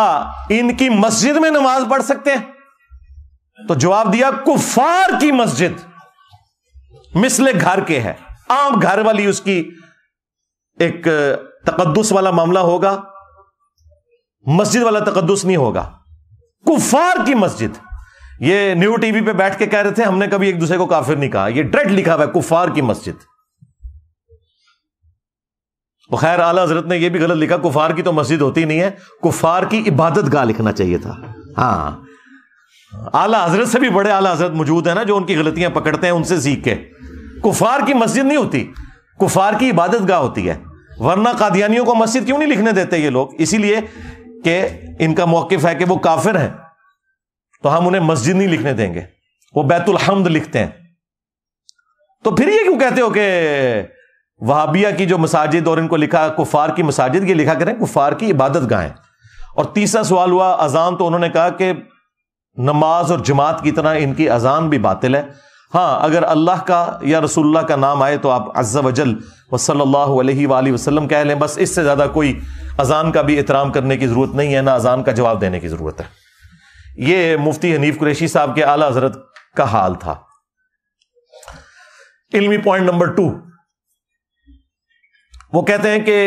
ان کی مسجد میں نماز پڑھ سکتے ہیں؟ تو جواب دیا کفار کی مسجد مثل گھر کے ہے، عام گھر والی اس کی ایک تقدس والا معاملہ ہوگا، مسجد والا تقدس نہیں ہوگا، کفار کی مسجد۔ یہ نیو ٹی وی پہ بیٹھ کے کہہ رہے تھے ہم نے کبھی ایک دوسرے کو کافر نہیں کہا، یہ ڈائریکٹ لکھا ہوا ہے کفار کی مسجد۔ وہ خیر اعلیٰ حضرت نے یہ بھی غلط لکھا، کفار کی تو مسجد ہوتی نہیں ہے، کفار کی عبادت گاہ لکھنا چاہیے تھا۔ ہاں، اعلیٰ حضرت سے بھی بڑے اعلیٰ حضرت موجود ہیں نا جو ان کی غلطیاں پکڑتے ہیں، ان سے سیکھ کے۔ کفار کی مسجد نہیں ہوتی، کفار کی عبادت گاہ ہوتی ہے۔ ورنہ قادیانیوں کو مسجد کیوں نہیں لکھنے دیتے یہ لوگ؟ اسی لیے کہ ان کا موقف ہے کہ وہ کافر ہیں، تو ہم انہیں مسجد نہیں لکھنے دیں گے، وہ بیت الحمد لکھتے ہیں۔ تو پھر یہ کیوں کہتے ہو کہ وہابیہ کی جو مساجد اور ان کو لکھا کفار کی مساجد، یہ لکھا کریں کفار کی عبادت گاہیں۔ اور تیسرا سوال ہوا اذان، تو انہوں نے کہا کہ نماز اور جماعت کی طرح ان کی اذان بھی باطل ہے۔ ہاں، اگر اللہ کا یا رسول اللہ کا نام آئے تو آپ عز وجل وصلی اللہ علیہ وآلہ وسلم کہہ لیں، بس اس سے زیادہ کوئی اذان کا بھی احترام کرنے کی ضرورت نہیں ہے، نہ اذان کا جواب دینے کی ضرورت ہے۔ یہ مفتی حنیف قریشی صاحب کے اعلیٰ حضرت کا حال تھا۔ علمی پوائنٹ نمبر 2، وہ کہتے ہیں کہ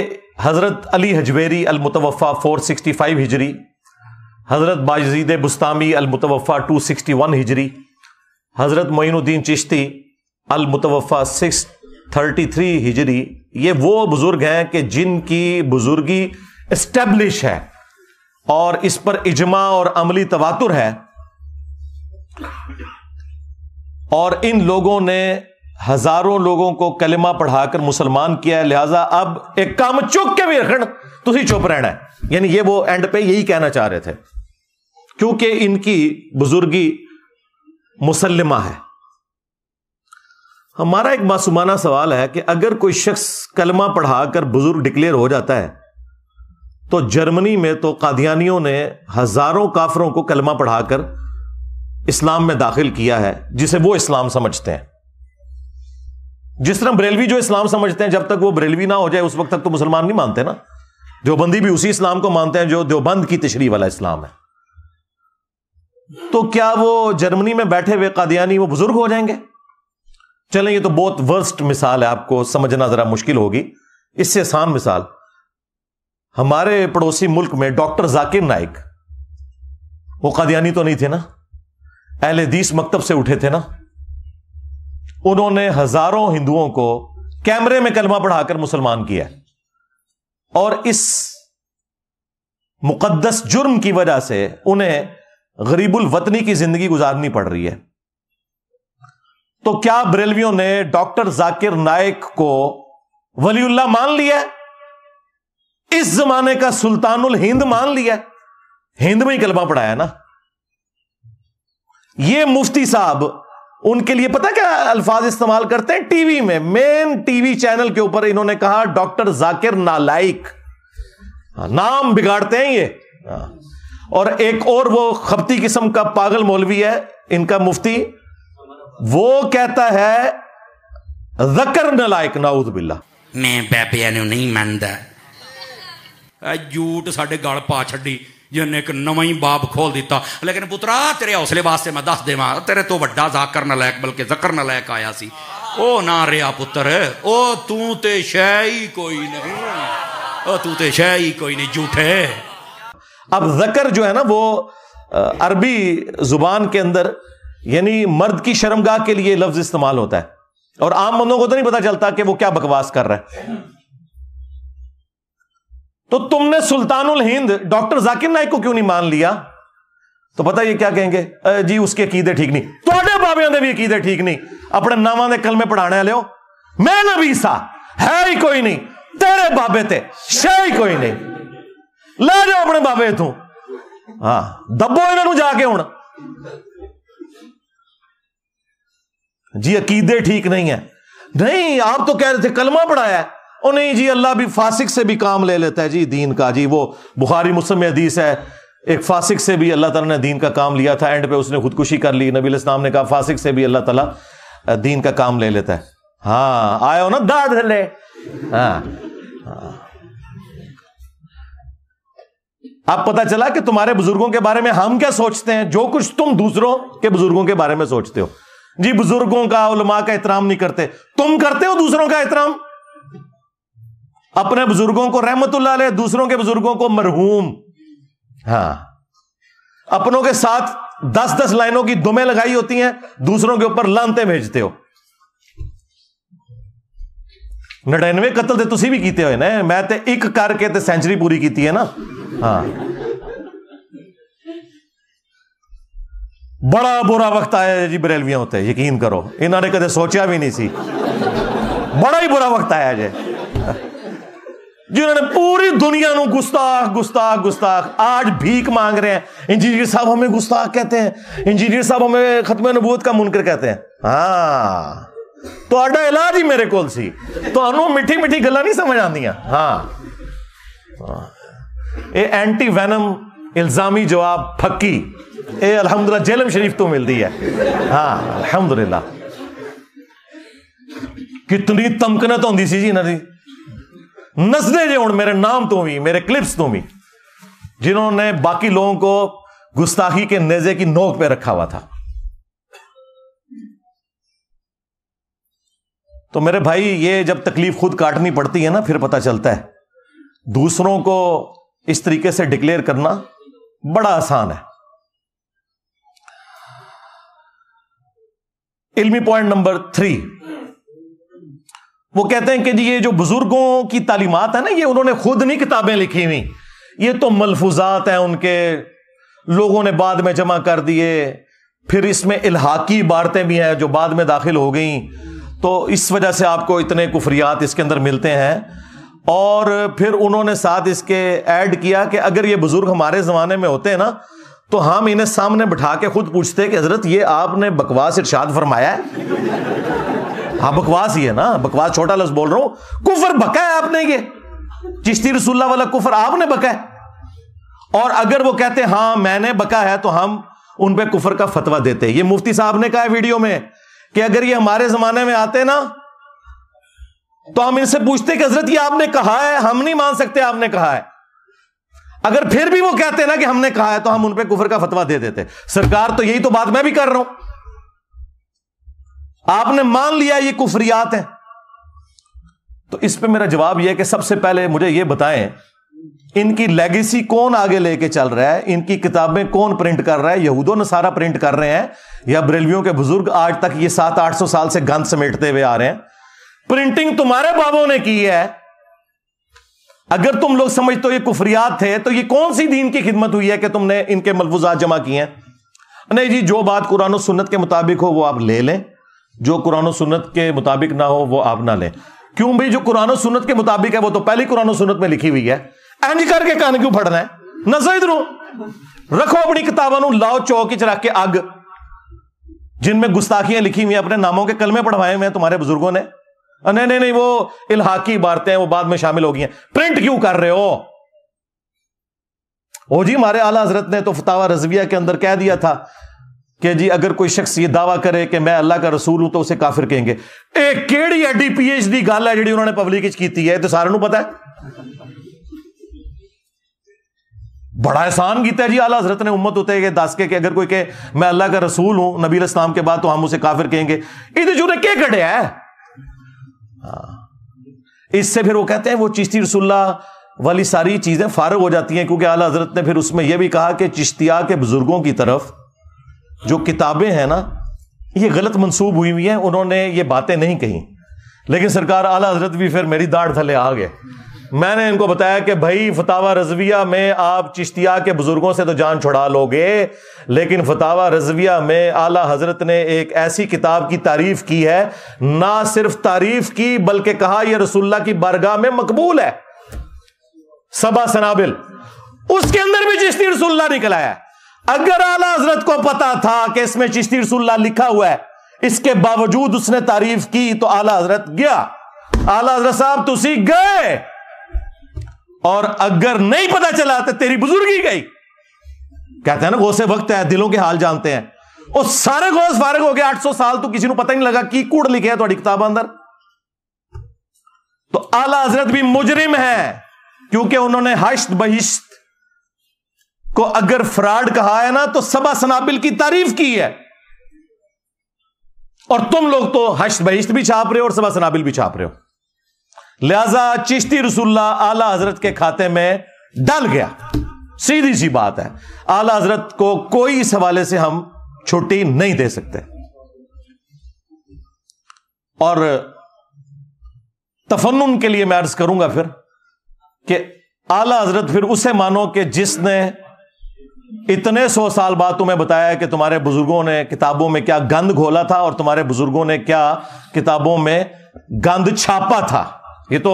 حضرت علی حجویری المتوفا 465 ہجری، حضرت بایزید بستامی المتوفا 261 ہجری، حضرت معین الدین چشتی المتوفا 633 ہجری، یہ وہ بزرگ ہیں کہ جن کی بزرگی اسٹیبلش ہے اور اس پر اجماع اور عملی تواتر ہے، اور ان لوگوں نے ہزاروں لوگوں کو کلمہ پڑھا کر مسلمان کیا ہے, لہذا اب ایک کام چک کے بھی رکھن تسی چپ رہنا ہے. یعنی یہ وہ اینڈ پہ یہی کہنا چاہ رہے تھے, کیونکہ ان کی بزرگی مسلمہ ہے. ہمارا ایک معصومانہ سوال ہے کہ اگر کوئی شخص کلمہ پڑھا کر بزرگ ڈکلیئر ہو جاتا ہے, تو جرمنی میں تو قادیانیوں نے ہزاروں کافروں کو کلمہ پڑھا کر اسلام میں داخل کیا ہے, جسے وہ اسلام سمجھتے ہیں. جس طرح بریلوی جو اسلام سمجھتے ہیں, جب تک وہ بریلوی نہ ہو جائے اس وقت تک تو مسلمان نہیں مانتے نا. دیوبندی بھی اسی اسلام کو مانتے ہیں جو دیوبند کی تشریح والا اسلام ہے. تو کیا وہ جرمنی میں بیٹھے ہوئے قادیانی وہ بزرگ ہو جائیں گے؟ چلیں یہ تو بہت ورسٹ مثال ہے, آپ کو سمجھنا ذرا مشکل ہوگی. اس سے آسان مثال, ہمارے پڑوسی ملک میں ڈاکٹر ذاکر نائک, وہ قادیانی تو نہیں تھے نا, اہل حدیث مکتب سے اٹھے تھے نا. انہوں نے ہزاروں ہندوؤں کو کیمرے میں کلمہ پڑھا کر مسلمان کیا, اور اس مقدس جرم کی وجہ سے انہیں غریب الوطنی کی زندگی گزارنی پڑ رہی ہے. تو کیا بریلویوں نے ڈاکٹر ذاکر نائک کو ولی اللہ مان لیا؟ اس زمانے کا سلطان الہند مان لیا, ہند میں ہی کلمہ پڑھایا نا. یہ مفتی صاحب ان کے لیے پتہ کیا الفاظ استعمال کرتے ہیں ٹی وی میں, مین ٹی وی چینل کے اوپر انہوں نے کہا ڈاکٹر ذاکر نالائک. نام بگاڑتے ہیں یہ. اور ایک اور وہ خبتی قسم کا پاگل مولوی ہے ان کا مفتی, وہ کہتا ہے ذکر نالائک, نعوذ باللہ. میں بیبیاں نوں نہیں ماندا, جھوٹ ساڈے گل پا چھڈی جن ایک نواں ہی باب کھول دیتا. لیکن پترا تیرے حوصلے واسطے میں دس دیواں, تیرے تو وڈا ذاکر نالائک بلکہ ذکر نالائک آیا سی. او نہ رہیا پتر, او تو تے شے ہی کوئی نہیں, او تو تے شے ہی کوئی نہیں, جھوٹے. اب ذکر جو ہے نا وہ عربی زبان کے اندر یعنی مرد کی شرمگاہ کے لیے لفظ استعمال ہوتا ہے, اور عام بندوں کو تو نہیں پتا چلتا کہ وہ کیا بکواس کر رہا ہے. تو تم نے سلطان الہند ڈاکٹر ذاکر نائک کو کیوں نہیں مان لیا؟ تو پتہ یہ کیا کہیں گے, جی اس کے عقیدے ٹھیک نہیں. تواڈے بابیاں دے بھی عقیدے ٹھیک نہیں, اپنے ناماں دے کلمے پڑھانے والے ہو. میں نبی سا ہے ہی کوئی نہیں, تیرے بابے تے شے ہی کوئی نہیں, لے جاؤ اپنے بابے تو. ہاں دبو انہوں جا کے ہوں. جی عقیدے ٹھیک نہیں ہے. نہیں آپ تو کہہ رہے تھے کلمہ پڑھایا ہے. او نہیں جی اللہ بھی فاسق سے بھی کام لے لیتا ہے جی دین کا. جی وہ بخاری مسلم میں حدیث ہے, ایک فاسق سے بھی اللہ تعالیٰ نے دین کا کام لیا تھا, اینڈ پہ اس نے خودکشی کر لی. نبی علیہ السلام نے کہا فاسق سے بھی اللہ تعالیٰ دین کا کام لے لیتا ہے. ہاں آئے ہو نا داد لے. ہاں اب پتا چلا کہ تمہارے بزرگوں کے بارے میں ہم کیا سوچتے ہیں, جو کچھ تم دوسروں کے بزرگوں کے بارے میں سوچتے ہو. جی بزرگوں کا علماء کا احترام نہیں کرتے, تم کرتے ہو دوسروں کا احترام. اپنے بزرگوں کو رحمت اللہ علیہ, دوسروں کے بزرگوں کو مرحوم. ہاں اپنوں کے ساتھ 10 لائنوں کی دمیں لگائی ہوتی ہیں, دوسروں کے اوپر لانتے بھیجتے ہو. 99 قتل تے تسی بھی کیتے ہوئے نا, میں تے ایک کر کے تے سینچری پوری کیتی ہے نا. ہاں بڑا برا وقت آیا جی بریلویاں ہوتے, یقین کرو انہوں نے کدے سوچا بھی نہیں سی. بڑا ہی برا وقت آیا جی, جنہوں نے پوری دنیا نو گستاخ گستاخ گستاخ آج بھیک مانگ رہے ہیں. انجینئر صاحب ہمیں گستاخ کہتے ہیں, انجینئر صاحب ہمیں ختم نبوت کا منکر کہتے ہیں. ہاں تو آڈا علاج ہی میرے کول سی, تو انہوں میٹھی میٹھی گلا نہیں سمجھ آندیاں. ہاں اے اینٹی وینم الزامی جواب پھکی اے الحمدللہ جیلم شریف تو ملتی ہے. ہاں الحمدللہ کتنی تمکنت ہوندی سی جی انہاں دی. نسدے جے ہن میرے نام تو بھی, میرے کلپس تو بھی, جنہوں نے باقی لوگوں کو گستاخی کے نیزے کی نوک پہ رکھا ہوا تھا. تو میرے بھائی یہ جب تکلیف خود کاٹنی پڑتی ہے نا, پھر پتہ چلتا ہے دوسروں کو اس طریقے سے ڈکلیئر کرنا بڑا آسان ہے. علمی پوائنٹ نمبر 3, وہ کہتے ہیں کہ جی یہ جو بزرگوں کی تعلیمات ہیں نا, یہ انہوں نے خود نہیں کتابیں لکھی ہوئی, یہ تو ملفوظات ہیں ان کے, لوگوں نے بعد میں جمع کر دیے. پھر اس میں الحاقی عبارتیں بھی ہیں جو بعد میں داخل ہو گئیں. تو اس وجہ سے آپ کو اتنے کفریات اس کے اندر ملتے ہیں. اور پھر انہوں نے ساتھ اس کے ایڈ کیا کہ اگر یہ بزرگ ہمارے زمانے میں ہوتے ہیں نا تو ہم انہیں سامنے بٹھا کے خود پوچھتے کہ حضرت یہ آپ نے بکواس ارشاد فرمایا ہے. ہاں بکواس ہی ہے نا, بکواس چھوٹا لفظ بول رہا ہوں, کفر بکا ہے آپ نے, یہ چشتی رسول اللہ والا کفر آپ نے بکا ہے. اور اگر وہ کہتے ہاں میں نے بکا ہے تو ہم ان پہ کفر کا فتویٰ دیتے. یہ مفتی صاحب نے کہا ہے ویڈیو میں کہ اگر یہ ہمارے زمانے میں آتے نا تو ہم ان سے پوچھتے کہ حضرت یہ آپ نے کہا ہے, ہم نہیں مان سکتے آپ نے کہا ہے. اگر پھر بھی وہ کہتے نا کہ ہم نے کہا ہے تو ہم ان پہ کفر کا فتویٰ دے دیتے. سرکار تو یہی تو بات میں بھی کر رہا ہوں, آپ نے مان لیا یہ کفریات ہیں. تو اس پہ میرا جواب یہ ہے کہ سب سے پہلے مجھے یہ بتائیں ان کی لیگیسی کون آگے لے کے چل رہا ہے, ان کی کتابیں کون پرنٹ کر رہا ہے؟ یہود و نصارہ پرنٹ کر رہے ہیں یا بریلویوں کے بزرگ آج تک یہ 700-800 سال سے گند سمیٹتے ہوئے آ رہے ہیں؟ پرنٹنگ تمہارے بابوں نے کی ہے. اگر تم لوگ سمجھتے ہو یہ کفریات تھے تو یہ کون سی دین کی خدمت ہوئی ہے کہ تم نے ان کے ملفوظات جمع کیے ہیں؟ نہیں جی, جو بات قرآن و سنت کے مطابق ہو وہ آپ لے لیں, جو قرآن و سنت کے مطابق نہ ہو وہ آپ نہ لیں. کیوں بھائی, جو قرآن و سنت کے مطابق ہے وہ تو پہلی قرآن و سنت میں لکھی ہوئی ہے. اینج کر کے کان کیوں پھڑنا ہے؟ نہ ادھروں رکھو اپنی کتابوں نو, لاؤ چوک چ رکھ کے اگ, جن میں گستاخیاں لکھی ہوئی ہیں, اپنے ناموں کے کلمے پڑھوائے ہوئے ہیں تمہارے بزرگوں نے. نہیں وہ الحاقی عبارتیں ہیں, وہ بعد میں شامل ہو گئی ہیں. پرنٹ کیوں کر رہے ہو؟ او جی ہمارے اعلیٰ حضرت نے تو فتاوی رضویہ کے اندر کہہ دیا تھا کہ جی اگر کوئی شخص یہ دعویٰ کرے کہ میں اللہ کا رسول ہوں تو اسے کافر کہیں گے. ایک کیڑی ایڈی پی ایچ ڈی گل ہے جڑی انہوں نے پبلک کیتی ہے, تو سارے نو پتا ہے. بڑا احسان کیتا ہے جی اعلیٰ حضرت نے امت ہوتے کہ دس کے کہ اگر کوئی کہ میں اللہ کا رسول ہوں نبی علیہ السلام کے بعد تو ہم اسے کافر کہیں گے. یہ جو نے کیا کڑیا ہے. اس سے پھر وہ کہتے ہیں وہ چشتی رسول اللہ والی ساری چیزیں فارغ ہو جاتی ہیں, کیونکہ اعلیٰ حضرت نے پھر اس میں یہ بھی کہا کہ چشتیہ کے بزرگوں کی طرف جو کتابیں ہیں نا یہ غلط منسوب ہوئی ہوئی ہیں, انہوں نے یہ باتیں نہیں کہیں. لیکن سرکار اعلیٰ حضرت بھی پھر میری داڑھ تھلے آ گئے. میں نے ان کو بتایا کہ بھائی فتاوی رضویہ میں آپ چشتیہ کے بزرگوں سے تو جان چھڑا لو گے, لیکن فتاوی رضویہ میں اعلیٰ حضرت نے ایک ایسی کتاب کی تعریف کی ہے, نہ صرف تعریف کی بلکہ کہا یہ رسول اللہ کی بارگاہ میں مقبول ہے. 7 سنابل, اس کے اندر بھی چشتی رسول اللہ نکل آیا. اگر اعلیٰ حضرت کو پتا تھا کہ اس میں چشتی رسول اللہ لکھا ہوا ہے, اس کے باوجود اس نے تعریف کی, تو اعلیٰ حضرت گیا. اعلیٰ حضرت صاحب تسی گئے, اور اگر نہیں پتا چلا تو تیری بزرگی گئی. کہتے ہیں نا غوث وقت ہے, دلوں کے حال جانتے ہیں. وہ سارے غوث فارغ ہو گئے 800 سال تو کسی کو پتہ نہیں لگا کی کوڑ لکھے ہے تھوڑی کتاب اندر. تو اعلیٰ حضرت بھی مجرم ہے, کیونکہ انہوں نے حشت بہشت کو اگر فراڈ کہا ہے نا تو 7 سنابل کی تعریف کی ہے, اور تم لوگ تو حشت بہشت بھی چھاپ رہے ہو اور 7 سنابل بھی چھاپ رہے ہو. لہذا چشتی رسول اللہ اعلیٰ حضرت کے کھاتے میں ڈل گیا. سیدھی سی بات ہے, اعلیٰ حضرت کو کوئی اس حوالے سے ہم چھٹی نہیں دے سکتے. اور تفنن کے لیے میں عرض کروں گا پھر کہ اعلیٰ حضرت پھر اسے مانو کہ جس نے اتنے 100 سال بعد تمہیں بتایا کہ تمہارے بزرگوں نے کتابوں میں کیا گند گھولا تھا اور تمہارے بزرگوں نے کیا کتابوں میں گند چھاپا تھا. یہ تو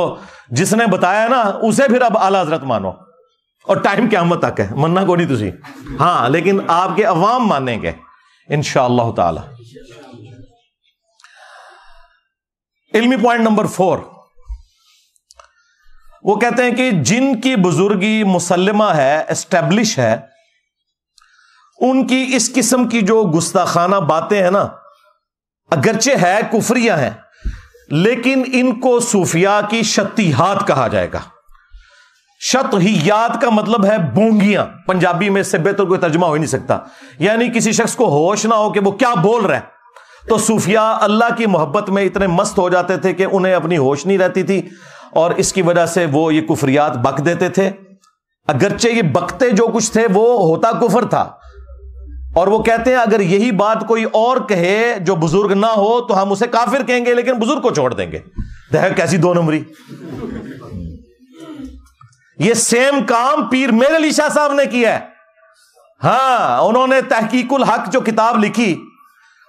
جس نے بتایا نا اسے پھر اب اعلیٰ حضرت مانو, اور ٹائم قیامت تک ہے, مننا کو نہیں تسی. ہاں لیکن آپ کے عوام مانیں گے انشاءاللہ تعالی. علمی پوائنٹ نمبر 4, وہ کہتے ہیں کہ جن کی بزرگی مسلمہ ہے, اسٹیبلش ہے, ان کی اس قسم کی جو گستاخانہ باتیں ہیں نا اگرچہ ہے کفریہ ہیں, لیکن ان کو صوفیاء کی شطیحات کہا جائے گا. شطحیات کا مطلب ہے بونگیاں, پنجابی میں اس سے بہتر کوئی ترجمہ ہو ہی نہیں سکتا. یعنی کسی شخص کو ہوش نہ ہو کہ وہ کیا بول رہا ہے. تو صوفیاء اللہ کی محبت میں اتنے مست ہو جاتے تھے کہ انہیں اپنی ہوش نہیں رہتی تھی, اور اس کی وجہ سے وہ یہ کفریات بک دیتے تھے. اگرچہ یہ بکتے جو کچھ تھے وہ ہوتا کفر تھا, اور وہ کہتے ہیں اگر یہی بات کوئی اور کہے جو بزرگ نہ ہو تو ہم اسے کافر کہیں گے, لیکن بزرگ کو چھوڑ دیں گے. دیکھ کیسی 2 نمبری. یہ سیم کام پیر میر علی شاہ صاحب نے کیا ہے. ہاں انہوں نے تحقیق الحق جو کتاب لکھی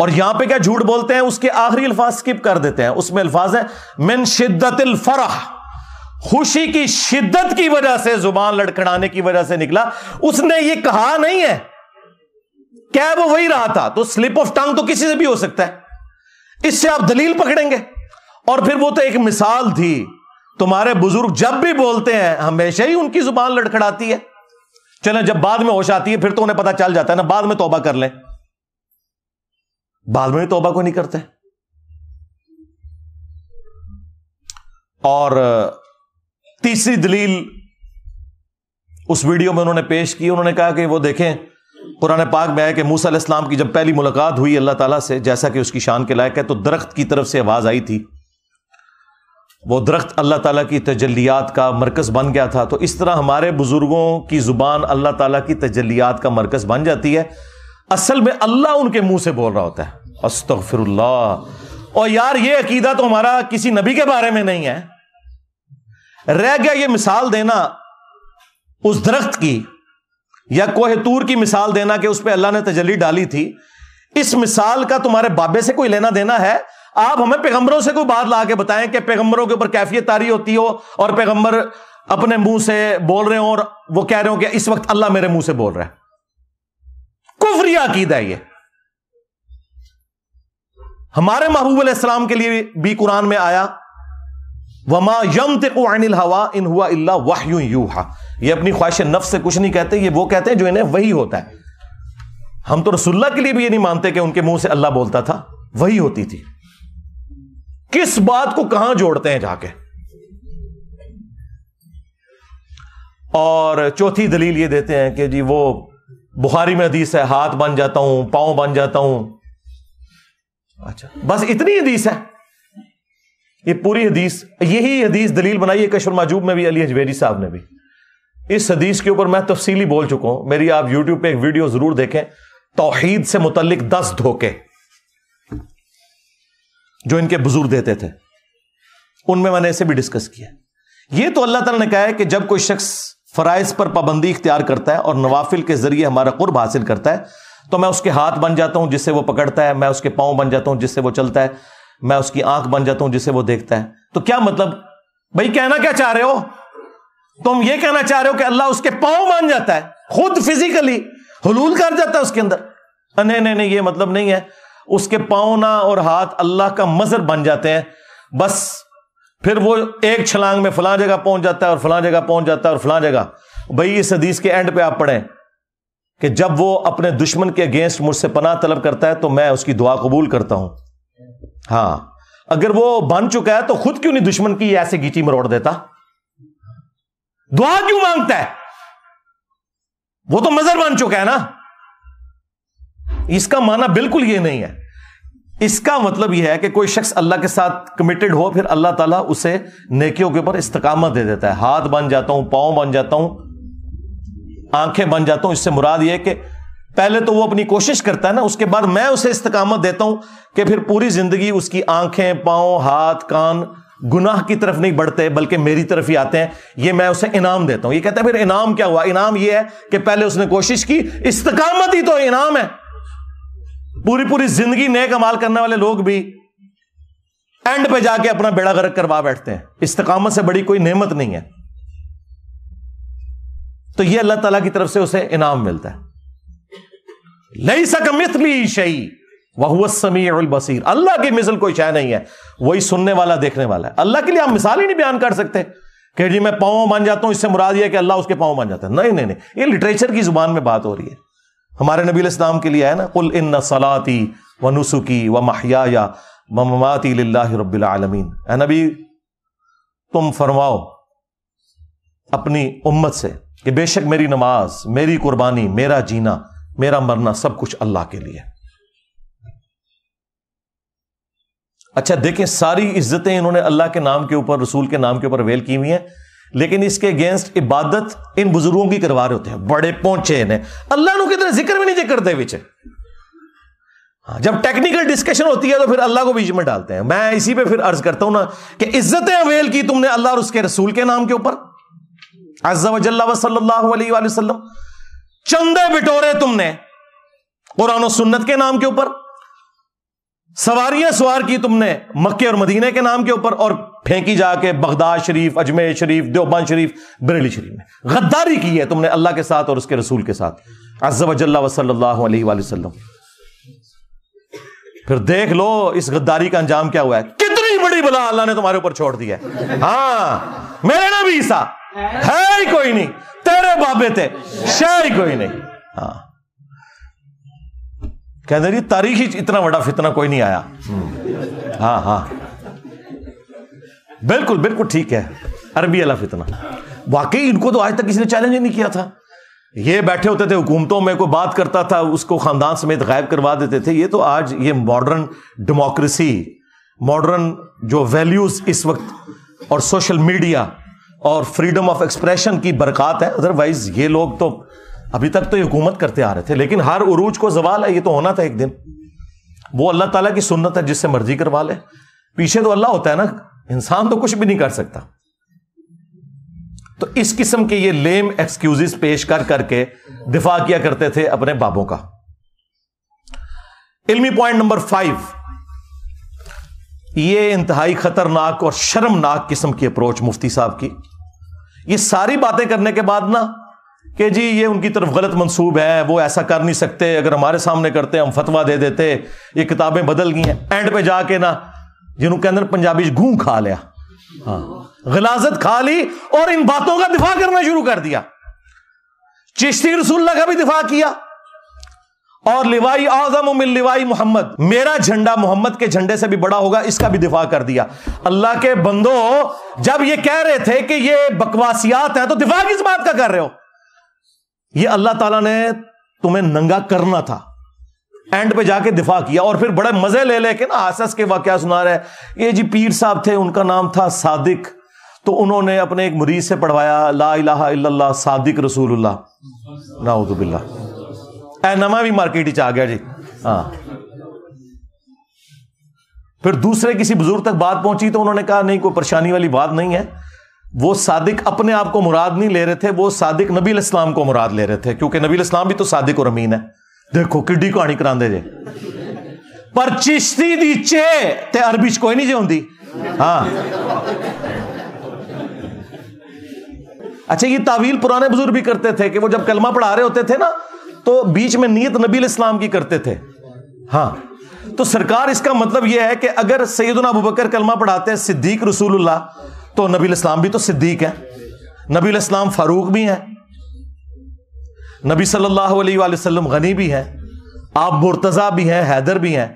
اور یہاں پہ کیا جھوٹ بولتے ہیں؟ اس کے آخری الفاظ سکپ کر دیتے ہیں. اس میں الفاظ ہیں من شدت الفرح, خوشی کی شدت کی وجہ سے, زبان لڑکھڑانے کی وجہ سے نکلا. اس نے یہ کہا نہیں ہے, کیا وہ وہی رہا تھا. تو سلپ آف ٹنگ تو کسی سے بھی ہو سکتا ہے, اس سے آپ دلیل پکڑیں گے. اور پھر وہ تو ایک مثال تھی, تمہارے بزرگ جب بھی بولتے ہیں ہمیشہ ہی ان کی زبان لڑکھڑاتی ہے. چلیں جب بعد میں ہوش آتی ہے پھر تو انہیں پتا چل جاتا ہے نا, بعد میں توبہ کر لیں. بعد میں توبہ کو نہیں کرتے. اور تیسری دلیل اس ویڈیو میں انہوں نے پیش کی, انہوں نے کہا کہ وہ دیکھیں قرآن پاک میں ہے کہ موسیٰ علیہ السلام کی جب پہلی ملاقات ہوئی اللہ تعالیٰ سے, جیسا کہ اس کی شان کے لائق ہے, تو درخت کی طرف سے آواز آئی تھی. وہ درخت اللہ تعالیٰ کی تجلیات کا مرکز بن گیا تھا. تو اس طرح ہمارے بزرگوں کی زبان اللہ تعالیٰ کی تجلیات کا مرکز بن جاتی ہے. اصل میں اللہ ان کے منہ سے بول رہا ہوتا ہے. استغفر اللہ. اور یار یہ عقیدہ تو ہمارا کسی نبی کے بارے میں نہیں ہے. رہ گیا یہ مثال دینا اس درخت کی یا کوہ طور کی مثال دینا کہ اس پہ اللہ نے تجلی ڈالی تھی. اس مثال کا تمہارے بابے سے کوئی لینا دینا ہے؟ آپ ہمیں پیغمبروں سے کوئی بات لا کے بتائیں کہ پیغمبروں کے اوپر کیفیت طاری ہوتی ہو اور پیغمبر اپنے منہ سے بول رہے ہوں اور وہ کہہ رہے ہوں کہ اس وقت اللہ میرے منہ سے بول رہا ہے. کفری عقیدہ ہے یہ. ہمارے محبوب علیہ السلام کے لیے بھی قرآن میں آیا وما ينطق عن الهوى ان هو الا وحی یوحى. یہ اپنی خواہش نفس سے کچھ نہیں کہتے, یہ وہ کہتے ہیں جو انہیں وحی ہوتا ہے. ہم تو رسول اللہ کے لیے بھی یہ نہیں مانتے کہ ان کے منہ سے اللہ بولتا تھا, وحی ہوتی تھی. کس بات کو کہاں جوڑتے ہیں جا کے. اور چوتھی دلیل یہ دیتے ہیں کہ جی وہ بخاری میں حدیث ہے, ہاتھ بن جاتا ہوں, پاؤں بن جاتا ہوں. اچھا بس اتنی حدیث ہے, یہ پوری حدیث, یہی حدیث دلیل بنائی ہے کشف المحجوب میں بھی علی حجویری صاحب نے بھی. اس حدیث کے اوپر میں تفصیلی بول چکا ہوں, میری آپ یوٹیوب پہ ایک ویڈیو ضرور دیکھیں, توحید سے متعلق 10 دھوکے جو ان کے بزرگ دیتے تھے, ان میں نے اسے بھی ڈسکس کیا. یہ تو اللہ تعالیٰ نے کہا ہے کہ جب کوئی شخص فرائض پر پابندی اختیار کرتا ہے اور نوافل کے ذریعے ہمارا قرب حاصل کرتا ہے تو میں اس کے ہاتھ بن جاتا ہوں جس سے وہ پکڑتا ہے, میں اس کے پاؤں بن جاتا ہوں جس سے وہ چلتا ہے, میں اس کی آنکھ بن جاتا ہوں جس سے وہ دیکھتا ہے. تو کیا مطلب بھائی, کہنا کیا چاہ رہے ہو تم؟ یہ کہنا چاہ رہے ہو کہ اللہ اس کے پاؤں بن جاتا ہے, خود فزیکلی حلول کر جاتا ہے اس کے اندر؟ نہیں, یہ مطلب نہیں ہے. اس کے پاؤں نہ اور ہاتھ اللہ کا مظہر بن جاتے ہیں. بس پھر وہ ایک چھلانگ میں فلاں جگہ پہنچ جاتا ہے اور فلاں جگہ پہنچ جاتا ہے اور فلاں جگہ. بھائی اس حدیث کے اینڈ پہ آپ پڑھیں کہ جب وہ اپنے دشمن کے اگینسٹ مجھ سے پناہ طلب کرتا ہے تو میں اس کی دعا قبول کرتا ہوں. ہاں اگر وہ بن چکا ہے تو خود کیوں نہیں دشمن کی ایسے گیچی مروڑ دیتا؟ دعا کیوں مانگتا ہے؟ وہ تو مظہر بن چکا ہے نا. اس کا معنی بالکل یہ نہیں ہے. اس کا مطلب یہ ہے کہ کوئی شخص اللہ کے ساتھ کمیٹڈ ہو, پھر اللہ تعالیٰ اسے نیکیوں کے اوپر استقامت دے دیتا ہے. ہاتھ بن جاتا ہوں, پاؤں بن جاتا ہوں, آنکھیں بن جاتا ہوں. اس سے مراد یہ ہے کہ پہلے تو وہ اپنی کوشش کرتا ہے نا, اس کے بعد میں اسے استقامت دیتا ہوں کہ پھر پوری زندگی اس کی آنکھیں, پاؤں, ہاتھ, کان گناہ کی طرف نہیں بڑھتے بلکہ میری طرف ہی آتے ہیں. یہ میں اسے انعام دیتا ہوں. یہ کہتا ہے پھر انعام کیا ہوا؟ انعام یہ ہے کہ پہلے اس نے کوشش کی, استقامت ہی تو انعام ہے. پوری زندگی نیک عمال کرنے والے لوگ بھی اینڈ پہ جا کے اپنا بیڑا غرق کروا بیٹھتے ہیں. استقامت سے بڑی کوئی نعمت نہیں ہے. تو یہ اللہ تعالیٰ کی طرف سے اسے انعام ملتا ہے. لیس کمثلہ شیء وہو السمیع البصیر. اللہ کی مثل کوئی شے نہیں ہے, وہی سننے والا دیکھنے والا ہے. اللہ کے لیے آپ مثال ہی نہیں بیان کر سکتے کہ جی میں پاؤں بن جاتا ہوں, اس سے مراد یہ ہے کہ اللہ اس کے پاؤں بن جاتا ہے. نہیں, یہ لٹریچر کی زبان میں بات ہو رہی ہے. ہمارے نبی علیہ السلام کے لیے ہے نا, قل ان صلاتی و نسکی و محیای و مماتی للہ رب العالمین. اے نبی تم فرماؤ اپنی امت سے کہ بے شک میری نماز, میری قربانی, میرا جینا, میرا مرنا سب کچھ اللہ کے لیے. اچھا دیکھیں, ساری عزتیں انہوں نے اللہ کے نام کے اوپر, رسول کے نام کے اوپر ویل کی ہوئی ہیں, لیکن اس کے اگینسٹ عبادت ان بزرگوں کی کروا رہے ہوتے ہیں. بڑے پہنچے نے اللہ نو کدھر ذکر بھی نہیں کرتے بچے. جب ٹیکنیکل ڈسکشن ہوتی ہے تو پھر اللہ کو بیچ میں ڈالتے ہیں. میں اسی پہ پھر عرض کرتا ہوں نا کہ عزتیں اویل کی تم نے اللہ اور اس کے رسول کے نام کے اوپر, عز و جل و صلی اللہ علیہ وآلہ وسلم. چندے بٹورے تم نے قرآن و سنت کے نام کے اوپر, سواریاں سوار کی تم نے مکے اور مدینے کے نام کے اوپر، اور پھینکی جا کے بغداد شریف، اجمیر شریف، دیوبند شریف، بریلی شریف میں غداری کی ہے تم نے اللہ کے ساتھ اور اس کے رسول کے ساتھ عز وجل و صلی اللہ علیہ وآلہ وسلم۔ پھر دیکھ لو اس غداری کا انجام کیا ہوا ہے، کتنی بڑی بلا اللہ نے تمہارے اوپر چھوڑ دیا ہے۔ ہاں میرے نبی عیسیٰ ہے ہی کوئی نہیں، تیرے بابے تھے شے ہی کوئی نہیں۔ ہاں کہتے ہیں تاریخی اتنا بڑا فتنہ کوئی نہیں آیا۔ ہاں ہاں بالکل بالکل ٹھیک ہے، عربی والا فتنہ۔ واقعی ان کو تو آج تک کسی نے چیلنج نہیں کیا تھا، یہ بیٹھے ہوتے تھے حکومتوں میں، کوئی بات کرتا تھا اس کو خاندان سمیت غائب کروا دیتے تھے۔ یہ تو آج یہ ماڈرن ڈیموکریسی، ماڈرن جو ویلیوز اس وقت اور سوشل میڈیا اور فریڈم آف ایکسپریشن کی برکات ہے، ادروائز یہ لوگ تو ابھی تک تو یہ حکومت کرتے آ رہے تھے، لیکن ہر عروج کو زوال ہے، یہ تو ہونا تھا ایک دن۔ وہ اللہ تعالیٰ کی سنت ہے، جس سے مرضی کروا لے، پیچھے تو اللہ ہوتا ہے نا، انسان تو کچھ بھی نہیں کر سکتا۔ تو اس قسم کے یہ لیم ایکسکیوزز پیش کر کے دفاع کیا کرتے تھے اپنے بابوں کا۔ علمی پوائنٹ نمبر 5، یہ انتہائی خطرناک اور شرمناک قسم کی اپروچ مفتی صاحب کی۔ یہ ساری باتیں کرنے کے بعد نا کہ جی یہ ان کی طرف غلط منسوب ہے، وہ ایسا کر نہیں سکتے، اگر ہمارے سامنے کرتے ہم فتویٰ دے دیتے، یہ کتابیں بدل گئی ہیں، اینڈ پہ جا کے نا جنہوں کے اندر پنجابی گھوں کھا لیا، ہاں غلاظت کھا لی اور ان باتوں کا دفاع کرنا شروع کر دیا۔ چشتی رسول اللہ کا بھی دفاع کیا، اور لوائی اعظم من لوائی محمد، میرا جھنڈا محمد کے جھنڈے سے بھی بڑا ہوگا، اس کا بھی دفاع کر دیا۔ اللہ کے بندو جب یہ کہہ رہے تھے کہ یہ بکواسیات ہیں تو دفاع کس بات کا کر رہے ہو؟ یہ اللہ تعالیٰ نے تمہیں ننگا کرنا تھا، اینڈ پہ جا کے دفاع کیا، اور پھر بڑے مزے لے کے نا حسس کے واقعہ سنا رہے۔ یہ جی پیر صاحب تھے، ان کا نام تھا صادق، تو انہوں نے اپنے ایک مرید سے پڑھوایا لا الہ الا اللہ صادق رسول اللہ، نعوذ باللہ۔ اے نما بھی مارکیٹ چ آ گیا جی۔ ہاں پھر دوسرے کسی بزرگ تک بات پہنچی تو انہوں نے کہا نہیں کوئی پریشانی والی بات نہیں ہے، وہ صادق اپنے آپ کو مراد نہیں لے رہے تھے، وہ صادق نبی علیہ السلام کو مراد لے رہے تھے، کیونکہ نبی علیہ السلام بھی تو صادق اور امین ہے۔ دیکھو کڈی کہانی کراندے جے، پر چشتی دی چے تے عربی چ کوئی نہیں جے ہوندی۔ ہاں اچھا یہ تعویل پرانے بزرگ بھی کرتے تھے کہ وہ جب کلمہ پڑھا رہے ہوتے تھے نا تو بیچ میں نیت نبی علیہ السلام کی کرتے تھے۔ ہاں تو سرکار اس کا مطلب یہ ہے کہ اگر سیدنا ابوبکر کلمہ پڑھاتے ہیں صدیق رسول اللہ، تو نبی علیہ السلام بھی تو صدیق ہیں، نبی علیہ السلام فاروق بھی ہیں، نبی صلی اللہ علیہ وآلہ وسلم غنی بھی ہیں، آپ مرتضیٰ بھی ہیں، حیدر بھی ہیں۔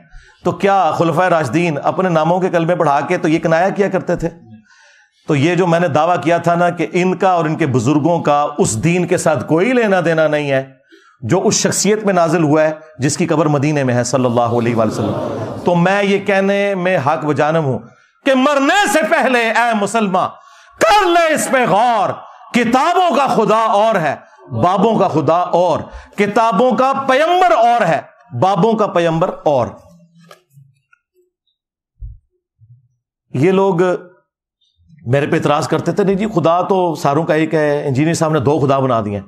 تو کیا خلفائے راشدین اپنے ناموں کے کلمے پڑھا کے تو یہ کنایا کیا کرتے تھے؟ تو یہ جو میں نے دعویٰ کیا تھا نا کہ ان کا اور ان کے بزرگوں کا اس دین کے ساتھ کوئی لینا دینا نہیں ہے جو اس شخصیت میں نازل ہوا ہے جس کی قبر مدینے میں ہے صلی اللہ علیہ وآلہ وسلم، تو میں یہ کہنے میں حق بجانب ہوں کہ مرنے سے پہلے اے مسلمان کر لے اس پہ غور، کتابوں کا خدا اور ہے، بابوں کا خدا اور، کتابوں کا پیمبر اور ہے، بابوں کا پیمبر اور۔ یہ لوگ میرے پہ اعتراض کرتے تھے نہیں جی خدا تو ساروں کا ایک ہے، انجینئر صاحب نے 2 خدا بنا دیے۔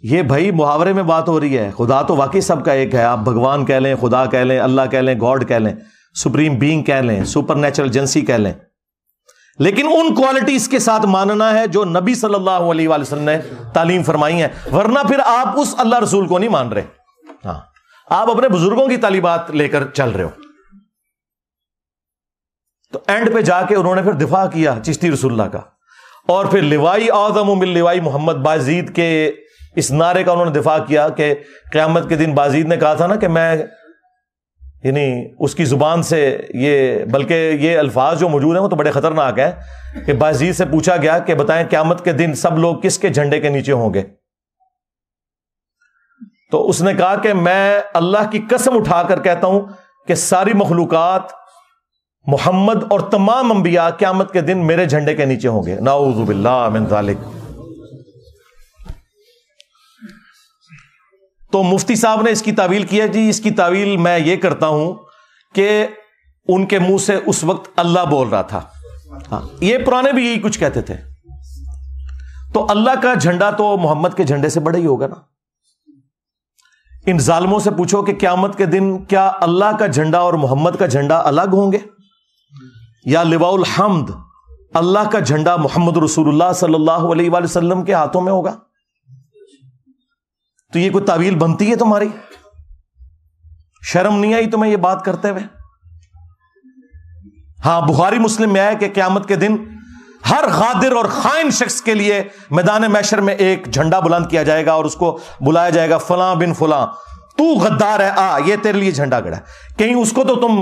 یہ بھائی محاورے میں بات ہو رہی ہے، خدا تو واقعی سب کا ایک ہے، آپ بھگوان کہہ لیں، خدا کہہ لیں، اللہ کہہ لیں، گاڈ کہہ لیں، سپریم بینگ کہہ لیں، سپر نیچرل ایجنسی کہہ لیں، لیکن ان کوالٹیز کے ساتھ ماننا ہے جو نبی صلی اللہ علیہ وآلہ وسلم نے تعلیم فرمائی ہیں، ورنہ پھر آپ اس اللہ رسول کو نہیں مان رہے، ہاں آپ اپنے بزرگوں کی تعلیمات لے کر چل رہے ہو۔ تو اینڈ پہ جا کے انہوں نے پھر دفاع کیا چشتی رسول اللہ کا، اور پھر لوائی اعظم من لوائی محمد، بازید کے اس نعرے کا انہوں نے دفاع کیا کہ قیامت کے دن بازید نے کہا تھا نا کہ میں یعنی اس کی زبان سے یہ، بلکہ یہ الفاظ جو موجود ہیں وہ تو بڑے خطرناک ہیں کہ بازید سے پوچھا گیا کہ بتائیں قیامت کے دن سب لوگ کس کے جھنڈے کے نیچے ہوں گے؟ تو اس نے کہا کہ میں اللہ کی قسم اٹھا کر کہتا ہوں کہ ساری مخلوقات، محمد اور تمام انبیاء قیامت کے دن میرے جھنڈے کے نیچے ہوں گے، نعوذ باللہ من ذالک۔ تو مفتی صاحب نے اس کی تعویل کیا جی اس کی تعویل میں یہ کرتا ہوں کہ ان کے منہ سے اس وقت اللہ بول رہا تھا، ہاں یہ پرانے بھی یہی کچھ کہتے تھے، تو اللہ کا جھنڈا تو محمد کے جھنڈے سے بڑا ہی ہوگا نا، ان ظالموں سے پوچھو کہ قیامت کے دن کیا اللہ کا جھنڈا اور محمد کا جھنڈا الگ ہوں گے، یا لواء الحمد اللہ کا جھنڈا محمد رسول اللہ صلی اللہ علیہ وآلہ وسلم کے ہاتھوں میں ہوگا؟ تو یہ کوئی تعویل بنتی ہے تمہاری؟ شرم نہیں آئی تمہیں یہ بات کرتے ہوئے؟ ہاں، بخاری مسلم میں آیا کہ قیامت کے دن ہر غادر اور خائن شخص کے لیے میدان محشر میں ایک جھنڈا بلند کیا جائے گا اور اس کو بلایا جائے گا، فلاں بن فلاں تو غدار ہے، آ یہ تیرے لیے جھنڈا گڑا ہے۔ کہیں اس کو تو تم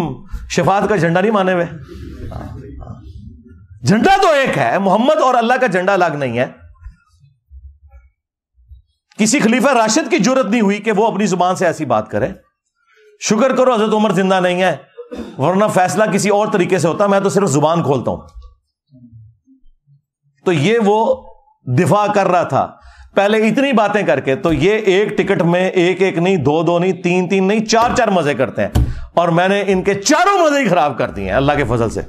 شفاعت کا جھنڈا نہیں مانے ہوئے؟ جھنڈا تو ایک ہے، محمد اور اللہ کا جھنڈا الگ نہیں ہے۔ کسی خلیفہ راشد کی جرت نہیں ہوئی کہ وہ اپنی زبان سے ایسی بات کرے۔ شکر کرو حضرت عمر زندہ نہیں ہے، ورنہ فیصلہ کسی اور طریقے سے ہوتا، میں تو صرف زبان کھولتا ہوں۔ تو یہ وہ دفاع کر رہا تھا پہلے اتنی باتیں کر کے، تو یہ ایک ٹکٹ میں ایک ایک نہیں، دو دو نہیں، تین تین نہیں، چار چار مزے کرتے ہیں، اور میں نے ان کے چاروں مزے ہی خراب کر دیے ہیں اللہ کے فضل سے۔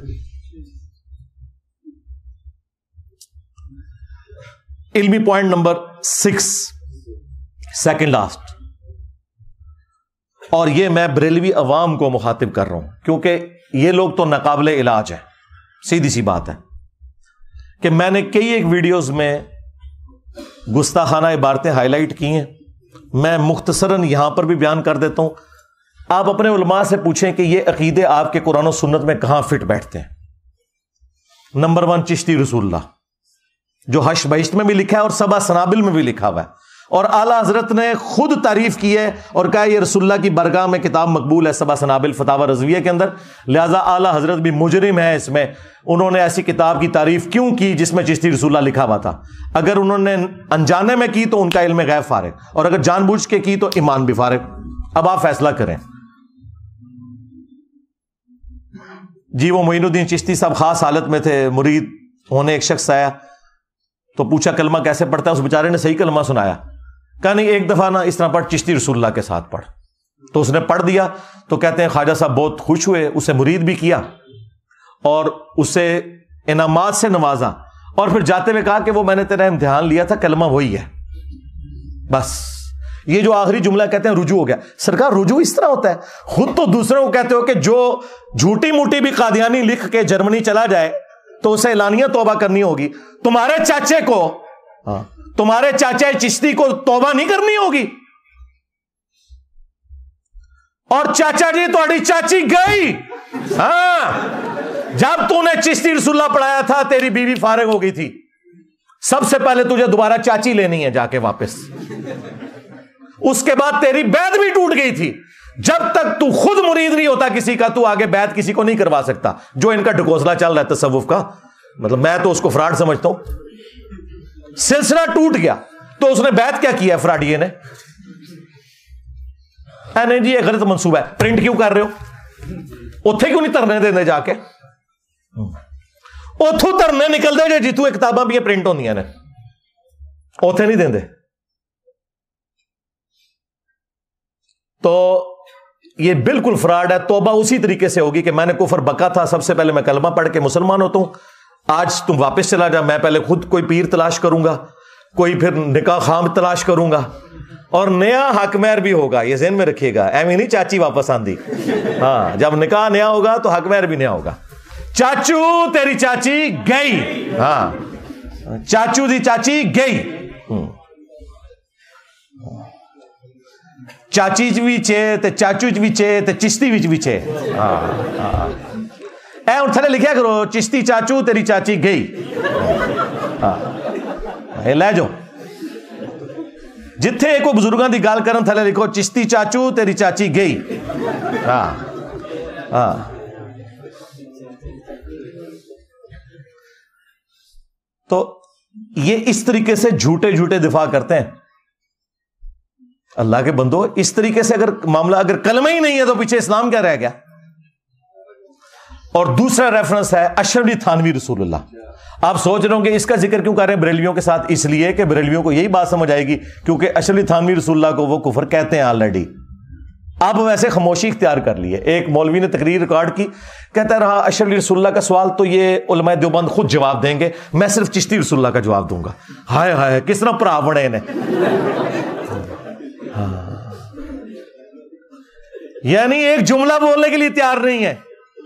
علمی پوائنٹ نمبر 6، سیکنڈ لاسٹ، اور یہ میں بریلوی عوام کو مخاطب کر رہا ہوں کیونکہ یہ لوگ تو ناقابل علاج ہیں۔ سیدھی سی بات ہے کہ میں نے کئی ایک ویڈیوز میں گستاخانہ عبارتیں ہائی لائٹ کی ہیں، میں مختصراً یہاں پر بھی بیان کر دیتا ہوں۔ آپ اپنے علماء سے پوچھیں کہ یہ عقیدے آپ کے قرآن و سنت میں کہاں فٹ بیٹھتے ہیں۔ نمبر 1 چشتی رسول اللہ، جو حشر بہشت میں بھی لکھا ہے اور سبع سنابل میں بھی لکھا ہوا ہے، اور اعلیٰ حضرت نے خود تعریف کی ہے اور کہا یہ رسول اللہ کی برگاہ میں کتاب مقبول ہے، سبع سنابل فتاوی رضویہ کے اندر، لہذا اعلیٰ حضرت بھی مجرم ہے اس میں۔ انہوں نے ایسی کتاب کی تعریف کیوں کی جس میں چشتی رسول اللہ لکھا ہوا تھا؟ اگر انہوں نے انجانے میں کی تو ان کا علم غیب فارغ، اور اگر جان بوجھ کے کی تو ایمان بھی فارغ۔ اب آپ فیصلہ کریں۔ جی وہ معین الدین چشتی صاحب خاص حالت میں تھے، مرید ہونے ایک شخص آیا تو پوچھا کلمہ کیسے پڑھتا ہے؟ اس بیچارے نے صحیح کلمہ سنایا، کہا نہیں ایک دفعہ نا اس طرح پڑھ، چشتی رسول اللہ کے ساتھ پڑھ۔ تو اس نے پڑھ دیا، تو کہتے ہیں خواجہ صاحب بہت خوش ہوئے، اسے مرید بھی کیا اور اسے انعامات سے نوازا، اور پھر جاتے ہوئے کہا کہ وہ میں نے تیرا امتحان لیا تھا، کلمہ وہی ہے بس۔ یہ جو آخری جملہ کہتے ہیں رجوع ہو گیا، سرکار رجوع اس طرح ہوتا ہے؟ خود تو دوسروں کو کہتے ہو کہ جو جھوٹی موٹی بھی قادیانی لکھ کے جرمنی چلا جائے تو اسے اعلانیہ توبہ کرنی ہوگی، تمہارے چاچے کو، تمہارے چاچا چشتی کو توبہ نہیں کرنی ہوگی؟ اور چاچا جی تھوڑی چاچی گئی، ہاں جب تو نے چشتی رسول اللہ پڑھایا تھا تیری بیوی فارغ ہو گئی تھی، سب سے پہلے تجھے دوبارہ چاچی لینی ہے جا کے واپس، اس کے بعد تیری بیعت بھی ٹوٹ گئی تھی۔ جب تک تو خود مرید نہیں ہوتا کسی کا تو آگے بیعت کسی کو نہیں کروا سکتا۔ جو ان کا ڈھکوسلا چل رہا ہے تصوف کا، مطلب میں تو اس کو فراڈ سمجھتا ہوں۔ سلسلہ ٹوٹ گیا تو اس نے بیعت کیا کیا فراڈیے نے؟ نہیں جی یہ غلط منصوبہ ہے، پرنٹ کیوں کر رہے ہو؟ اتھے کیوں نہیں ترنے دیندے جا کے؟ اتھو ترنے نکل دے جی تو کتاباں بھی پرنٹ ہوندیاں نے، اتھے نہیں دیندے۔ تو یہ بالکل فراڈ ہے۔ توبہ اسی طریقے سے ہوگی کہ میں نے کفر بکا تھا، سب سے پہلے میں کلمہ پڑھ کے مسلمان ہوتا ہوں، آج تم واپس چلا جا، میں پہلے خود کوئی پیر تلاش کروں گا، کوئی پھر نکاح خام تلاش کروں گا، اور نیا حق مہر بھی ہوگا، یہ ذہن میں رکھیے گا، ایویں نہیں چاچی واپس آندی، ہاں جب نکاح نیا ہوگا تو حق مہر بھی نیا ہوگا۔ چاچو تیری چاچی گئی، ہاں چاچو دی چاچی گئی، چاچی چ بھی چھے تے چاچو چ بھی چھے تے چشتی وچ بھی چھے، اے ہن تھلے لکھیا کرو چشتی چاچو تیری چاچی گئی، اے لے جو جتھے کوئی بزرگاں دی گل کرن تھلے لکھو چشتی چاچو تیری چاچی گئی۔ ہاں ہاں تو یہ اس طریقے سے جھوٹے جھوٹے دفاع کرتے ہیں۔ اللہ کے بندو اس طریقے سے اگر معاملہ، اگر کلمہ ہی نہیں ہے تو پیچھے اسلام کیا رہ گیا؟ اور دوسرا ریفرنس ہے اشرف علی تھانوی رسول اللہ۔ آپ سوچ رہے ہوں کہ اس کا ذکر کیوں کر رہے ہیں بریلویوں کے ساتھ؟ اس لیے کہ بریلویوں کو یہی بات سمجھ آئے گی کیونکہ اشرف علی تھانوی رسول اللہ کو وہ کفر کہتے ہیں آلریڈی۔ اب ویسے خاموشی اختیار کر لیے۔ ایک مولوی نے تقریر ریکارڈ کی، کہتا رہا اشرف علی رسول اللہ کا سوال تو یہ علماء دیوبند خود جواب دیں گے، میں صرف چشتی رسول اللہ کا جواب دوں گا۔ ہائے ہائے کس طرح پرا بڑے نے، یعنی ایک جملہ بولنے کے لیے تیار نہیں ہے.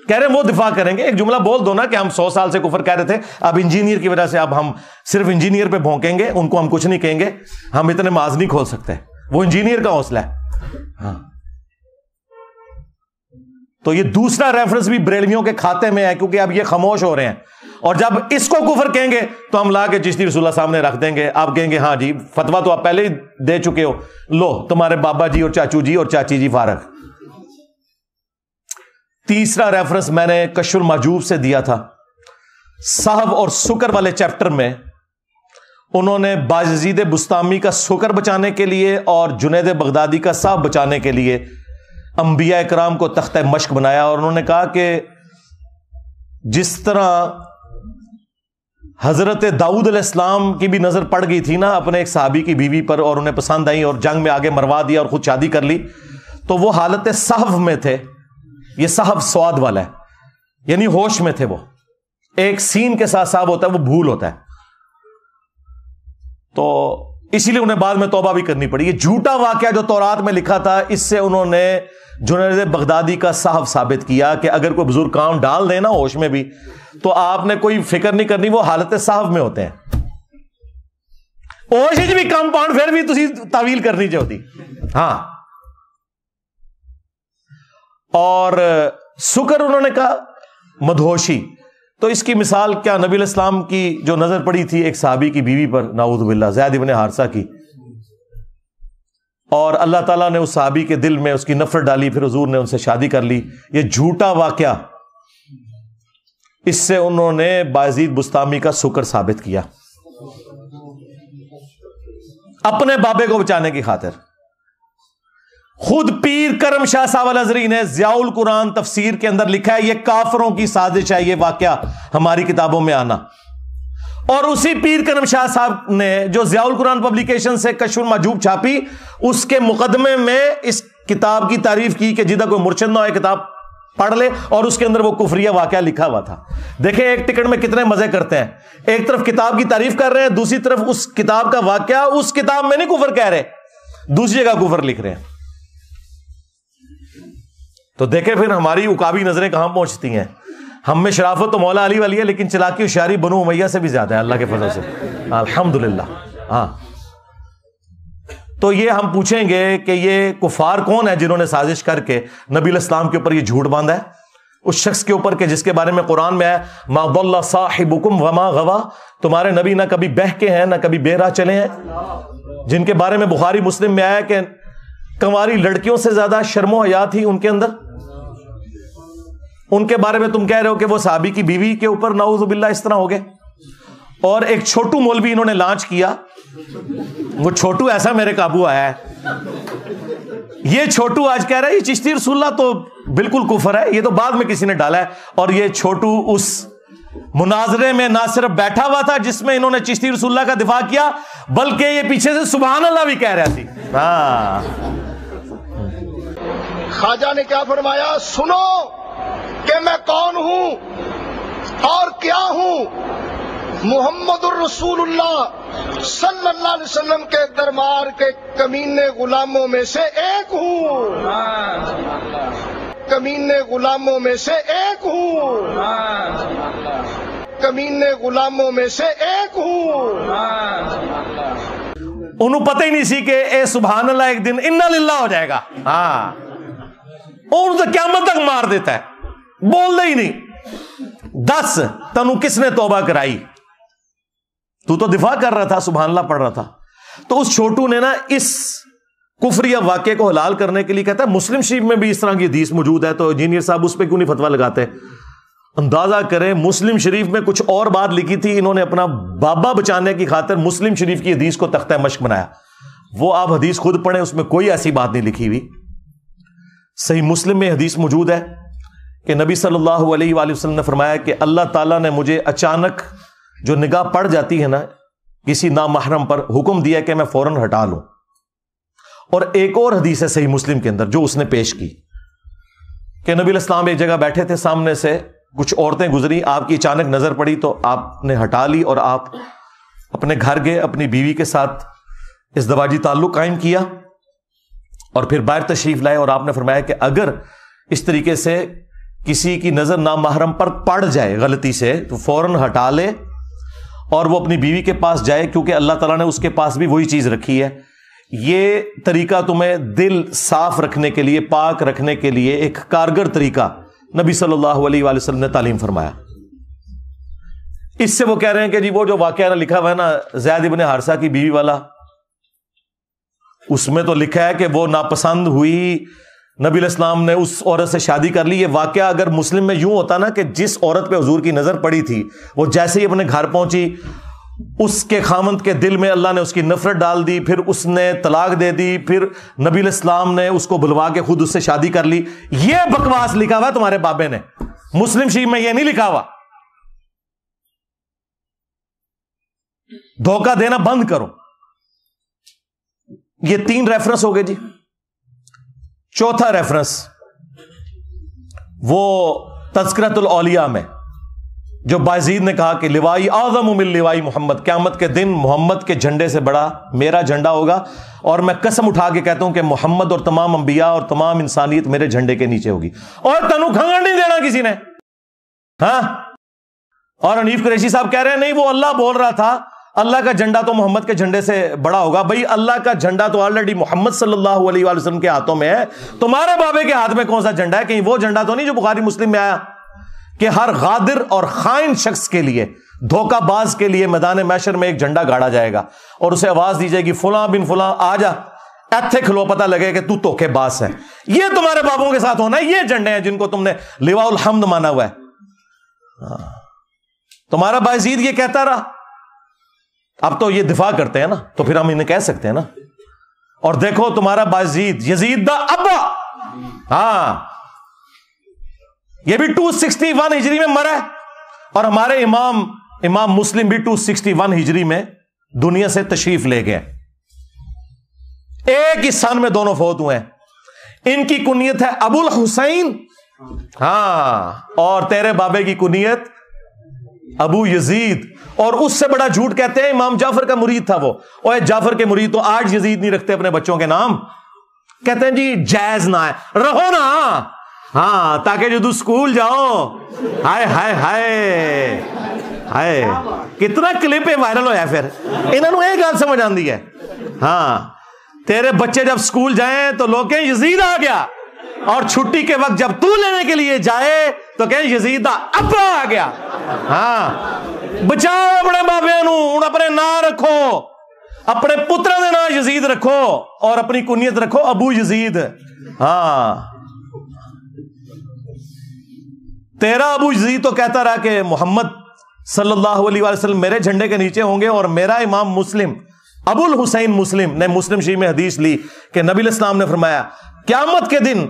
کہہ رہے وہ دفاع کریں گے. ایک جملہ بول دو نا کہ ہم 100 سال سے کفر کہہ رہے تھے, اب انجینئر کی وجہ سے اب ہم صرف انجینئر پہ بھونکیں گے, ان کو ہم کچھ نہیں کہیں گے, ہم اتنے معاذ نہیں کھول سکتے. وہ انجینئر کا حوصلہ ہے. ہاں تو یہ دوسرا ریفرنس بھی بریلویوں کے کھاتے میں ہے, کیونکہ اب یہ خاموش ہو رہے ہیں, اور جب اس کو کفر کہیں گے تو ہم لا کے چشتی رسول اللہ سامنے رکھ دیں گے. آپ کہیں گے ہاں جی فتویٰ تو آپ پہلے ہی دے چکے ہو, لو تمہارے بابا جی اور چاچو جی اور چاچی جی فارغ. تیسرا ریفرنس میں نے کشف المحجوب سے دیا تھا. صحو اور سکر والے چیپٹر میں انہوں نے باجزید بستامی کا سکر بچانے کے لیے اور جنید بغدادی کا صحو بچانے کے لیے انبیاء اکرام کو تختہ مشق بنایا, اور انہوں نے کہا کہ جس طرح حضرت داؤد علیہ السلام کی بھی نظر پڑ گئی تھی نا اپنے ایک صحابی کی بیوی پر, اور انہیں پسند آئی اور جنگ میں آگے مروا دیا اور خود شادی کر لی, تو وہ حالت صحو میں تھے. یہ صحو سواد والا ہے, یعنی ہوش میں تھے. وہ ایک سین کے ساتھ صحو ہوتا ہے, وہ بھول ہوتا ہے, تو اسی لیے انہیں بعد میں توبہ بھی کرنی پڑی. یہ جھوٹا واقعہ جو تورات میں لکھا تھا, اس سے انہوں نے جنید بغدادی کا صحو ثابت کیا کہ اگر کوئی بزرگ کام ڈال دے نا ہوش میں بھی, تو آپ نے کوئی فکر نہیں کرنی, وہ حالت صحو میں ہوتے ہیں. ہوش بھی کم پاؤنڈ پھر بھی تسی تعویل کرنی چاہتی. ہاں اور سکر انہوں نے کہا مدہوشی, تو اس کی مثال کیا نبی علیہ السلام کی جو نظر پڑی تھی ایک صحابی کی بیوی پر, نعوذ باللہ, زید ابن حارثہ کی, اور اللہ تعالیٰ نے اس صحابی کے دل میں اس کی نفرت ڈالی, پھر حضور نے ان سے شادی کر لی. یہ جھوٹا واقعہ, اس سے انہوں نے باجزید بستامی کا سکر ثابت کیا اپنے بابے کو بچانے کی خاطر. خود پیر کرم شاہ صاحب الازری نے ضیاء القرآن تفسیر کے اندر لکھا ہے یہ کافروں کی سازش ہے یہ واقعہ ہماری کتابوں میں آنا. اور اسی پیر کرم شاہ صاحب نے جو ضیاء القرآن پبلیکیشن سے کشف المحجوب چھاپی, اس کے مقدمے میں اس کتاب کی تعریف کی کہ جدہ کوئی مرشد نہ ہو کتاب پڑھ لے, اور اس کے اندر وہ کفریہ واقعہ لکھا ہوا تھا. دیکھیں ایک ٹکٹ میں کتنے مزے کرتے ہیں, ایک طرف کتاب کی تعریف کر رہے ہیں, دوسری طرف اس کتاب کا واقعہ اس کتاب میں نہیں کفر کہہ رہے, دوسری جگہ کفر لکھ رہے ہیں. تو دیکھیں پھر ہماری عقابی نظریں کہاں پہنچتی ہیں. ہم میں شرافت تو مولا علی والی ہے, لیکن چلاکی ہوشیاری بنو امیہ سے بھی زیادہ ہے اللہ کے فضل سے, الحمدللہ. ہاں تو یہ ہم پوچھیں گے کہ یہ کفار کون ہے جنہوں نے سازش کر کے نبی علیہ السلام کے اوپر یہ جھوٹ باندھا ہے, اس شخص کے اوپر کہ جس کے بارے میں قرآن میں ہے ما ضل صاحبکم وما غوا, تمہارے نبی نہ کبھی بہہ کے ہیں نہ کبھی بے راہ چلے ہیں, جن کے بارے میں بخاری مسلم میں آیا کہ کنواری لڑکیوں سے زیادہ شرم و حیا تھی ان کے اندر. ان کے بارے میں تم کہہ رہے ہو کہ وہ صحابی کی بیوی کے اوپر نعوذ باللہ اس طرح ہو گئے. اور ایک چھوٹو مولوی انہوں نے لانچ کیا, وہ چھوٹو ایسا میرے قابو آیا ہے, یہ چھوٹو آج کہہ رہا ہے یہ چشتی رسول اللہ تو بالکل کفر ہے, یہ تو بعد میں کسی نے ڈالا ہے. اور یہ چھوٹو اس مناظرے میں نہ صرف بیٹھا ہوا تھا جس میں انہوں نے چشتی رسول اللہ کا دفاع کیا, بلکہ یہ پیچھے سے سبحان اللہ بھی کہہ رہا تھی. ہاں خواجہ نے کیا فرمایا, سنو کہ میں کون ہوں اور کیا ہوں, محمد الرسول اللہ صلی اللہ علیہ وسلم کے دربار کے کمینے غلاموں میں سے ایک ہوں, کمینے غلاموں میں سے ایک ہوں, کمینے غلاموں میں سے ایک ہوں. انہوں پتہ ہی نہیں سی کہ اے سبحان اللہ ایک دن انا للہ ہو جائے گا. ہاں اور تو قیامت تک مار دیتا ہے, بول دے ہی نہیں. 10 تنو کس نے توبہ کرائی, تو دفاع کر رہا تھا, سبحان اللہ پڑھ رہا تھا. تو اس چھوٹو نے نا اس کفریہ واقعے کو حلال کرنے کے لیے کہتا ہے مسلم شریف میں بھی اس طرح کی حدیث موجود ہے, تو انجینئر صاحب اس پہ کیوں نہیں فتویٰ لگاتے. اندازہ کریں مسلم شریف میں کچھ اور بات لکھی تھی, انہوں نے اپنا بابا بچانے کی خاطر مسلم شریف کی حدیث کو تختہ مشق بنایا. وہ آپ حدیث خود پڑھیں, اس میں کوئی ایسی بات نہیں لکھی ہوئی. صحیح مسلم میں حدیث موجود ہے کہ نبی صلی اللہ علیہ وآلہ وسلم نے فرمایا کہ اللہ تعالیٰ نے مجھے اچانک جو نگاہ پڑ جاتی ہے نا کسی نامحرم پر, حکم دیا کہ میں فوراً ہٹا لوں. اور ایک اور حدیث ہے صحیح مسلم کے اندر جو اس نے پیش کی کہ نبی علیہ السلام ایک جگہ بیٹھے تھے, سامنے سے کچھ عورتیں گزری, آپ کی اچانک نظر پڑی تو آپ نے ہٹا لی اور آپ اپنے گھر گئے, اپنی بیوی کے ساتھ ازدواجی تعلق قائم کیا. اور پھر باہر تشریف لائے اور آپ نے فرمایا کہ اگر اس طریقے سے کسی کی نظر نامحرم پر پڑ جائے غلطی سے تو فوراً ہٹا لے اور وہ اپنی بیوی کے پاس جائے، کیونکہ اللہ تعالیٰ نے اس کے پاس بھی وہی چیز رکھی ہے. یہ طریقہ تمہیں دل صاف رکھنے کے لیے، پاک رکھنے کے لیے ایک کارگر طریقہ نبی صلی اللہ علیہ وآلہ وسلم نے تعلیم فرمایا. اس سے وہ کہہ رہے ہیں کہ جی وہ جو واقعہ لکھا ہوا ہے نا زید ابن حارثہ کی بیوی والا، اس میں تو لکھا ہے کہ وہ ناپسند ہوئی، نبی علیہ السلام نے اس عورت سے شادی کر لی. یہ واقعہ اگر مسلم میں یوں ہوتا نا کہ جس عورت پہ حضور کی نظر پڑی تھی وہ جیسے ہی اپنے گھر پہنچی، اس کے خامند کے دل میں اللہ نے اس کی نفرت ڈال دی، پھر اس نے طلاق دے دی، پھر نبی علیہ السلام نے اس کو بلوا کے خود اس سے شادی کر لی. یہ بکواس لکھا ہوا تمہارے بابے نے، مسلم شریف میں یہ نہیں لکھا ہوا. دھوکہ دینا بند کرو. یہ 3 ریفرنس ہو گئے جی. چوتھا ریفرنس وہ تذکرۃ الاولیاء میں جو بایزید نے کہا کہ لوائی اعظم من لوائی محمد، قیامت کے دن محمد کے جھنڈے سے بڑا میرا جھنڈا ہوگا، اور میں قسم اٹھا کے کہتا ہوں کہ محمد اور تمام انبیاء اور تمام انسانیت میرے جھنڈے کے نیچے ہوگی. اور تنو کھنگڑ نہیں دینا کسی نے. ہاں، اور حنیف قریشی صاحب کہہ رہے ہیں نہیں وہ اللہ بول رہا تھا، اللہ کا جھنڈا تو محمد کے جھنڈے سے بڑا ہوگا. بھائی اللہ کا جھنڈا تو آلریڈی محمد صلی اللہ علیہ وآلہ وسلم کے ہاتھوں میں ہے، تمہارے بابے کے ہاتھ میں کون سا جھنڈا ہے؟ کہیں وہ جھنڈا تو نہیں جو بخاری مسلم میں آیا کہ ہر غادر اور خائن شخص کے لیے، دھوکہ باز کے لیے میدان محشر میں ایک جھنڈا گاڑا جائے گا اور اسے آواز دی جائے گی فلاں بن فلاں آ جا، ایتھے کھلو، پتہ لگے کہ تو دھوکے باز ہے. یہ تمہارے بابوں کے ساتھ ہونا ہے. یہ جھنڈے ہیں جن کو تم نے لواء الحمد مانا ہوا ہے. تمہارا بایزید یہ کہتا رہا، اب تو یہ دفاع کرتے ہیں نا تو پھر ہم انہیں کہہ سکتے ہیں نا. اور دیکھو تمہارا بایزید یزید دا ابا، ہاں یہ بھی 261 ہجری میں مرا ہے، اور ہمارے امام مسلم بھی 261 ہجری میں دنیا سے تشریف لے گئے. ایک ہی سن میں دونوں فوت ہوئے ہیں. ان کی کنیت ہے ابو الحسین، ہاں، اور تیرے بابے کی کنیت ابو یزید. اور اس سے بڑا جھوٹ کہتے ہیں امام جعفر کا مرید تھا وہ. اور جعفر کے مرید تو آج یزید نہیں رکھتے اپنے بچوں کے نام، کہتے ہیں جی جائز نہ ہے، رہو نا، ہاں، تاکہ جدو اسکول جاؤ. ہائے ہائے ہائے ہائے، کتنا کلپ وائرل ہوا ہے. پھر انہوں نے ایک گل سمجھ آندی ہے، ہاں تیرے بچے جب اسکول جائیں تو لوگ کہیں یزید آ گیا، اور چھٹی کے وقت جب تو لینے کے لیے جائے تو کہیں یزید دا ابا آ گیا. ہاں، بچاؤ اپنے بابے نو، ہن اپنے نام رکھو، اپنے پترا دے نام یزید رکھو اور اپنی کنیت رکھو ابو یزید. ہاں، تیرا ابو یزید تو کہتا رہا کہ محمد صلی اللہ علیہ وسلم میرے جھنڈے کے نیچے ہوں گے، اور میرا امام مسلم ابو الحسین مسلم نے مسلم شریف میں حدیث لی کہ نبی علیہ السلام نے فرمایا قیامت کے دن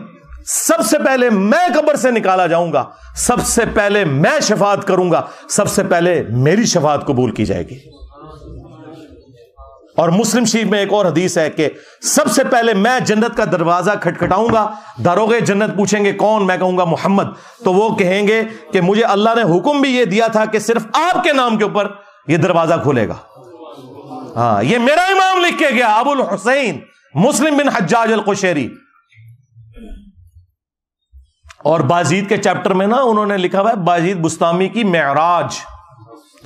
سب سے پہلے میں قبر سے نکالا جاؤں گا، سب سے پہلے میں شفاعت کروں گا، سب سے پہلے میری شفاعت قبول کی جائے گی. اور مسلم شریف میں ایک اور حدیث ہے کہ سب سے پہلے میں جنت کا دروازہ کھٹکھٹاؤں گا، داروغے جنت پوچھیں گے کون، میں کہوں گا محمد، تو وہ کہیں گے کہ مجھے اللہ نے حکم بھی یہ دیا تھا کہ صرف آپ کے نام کے اوپر یہ دروازہ کھلے گا. ہاں، یہ میرا امام لکھ کے گیا ابو الحسین مسلم بن حجاج القشیری. اور بایزید کے چیپٹر میں نا انہوں نے لکھا ہوا ہے بایزید بستامی کی معراج.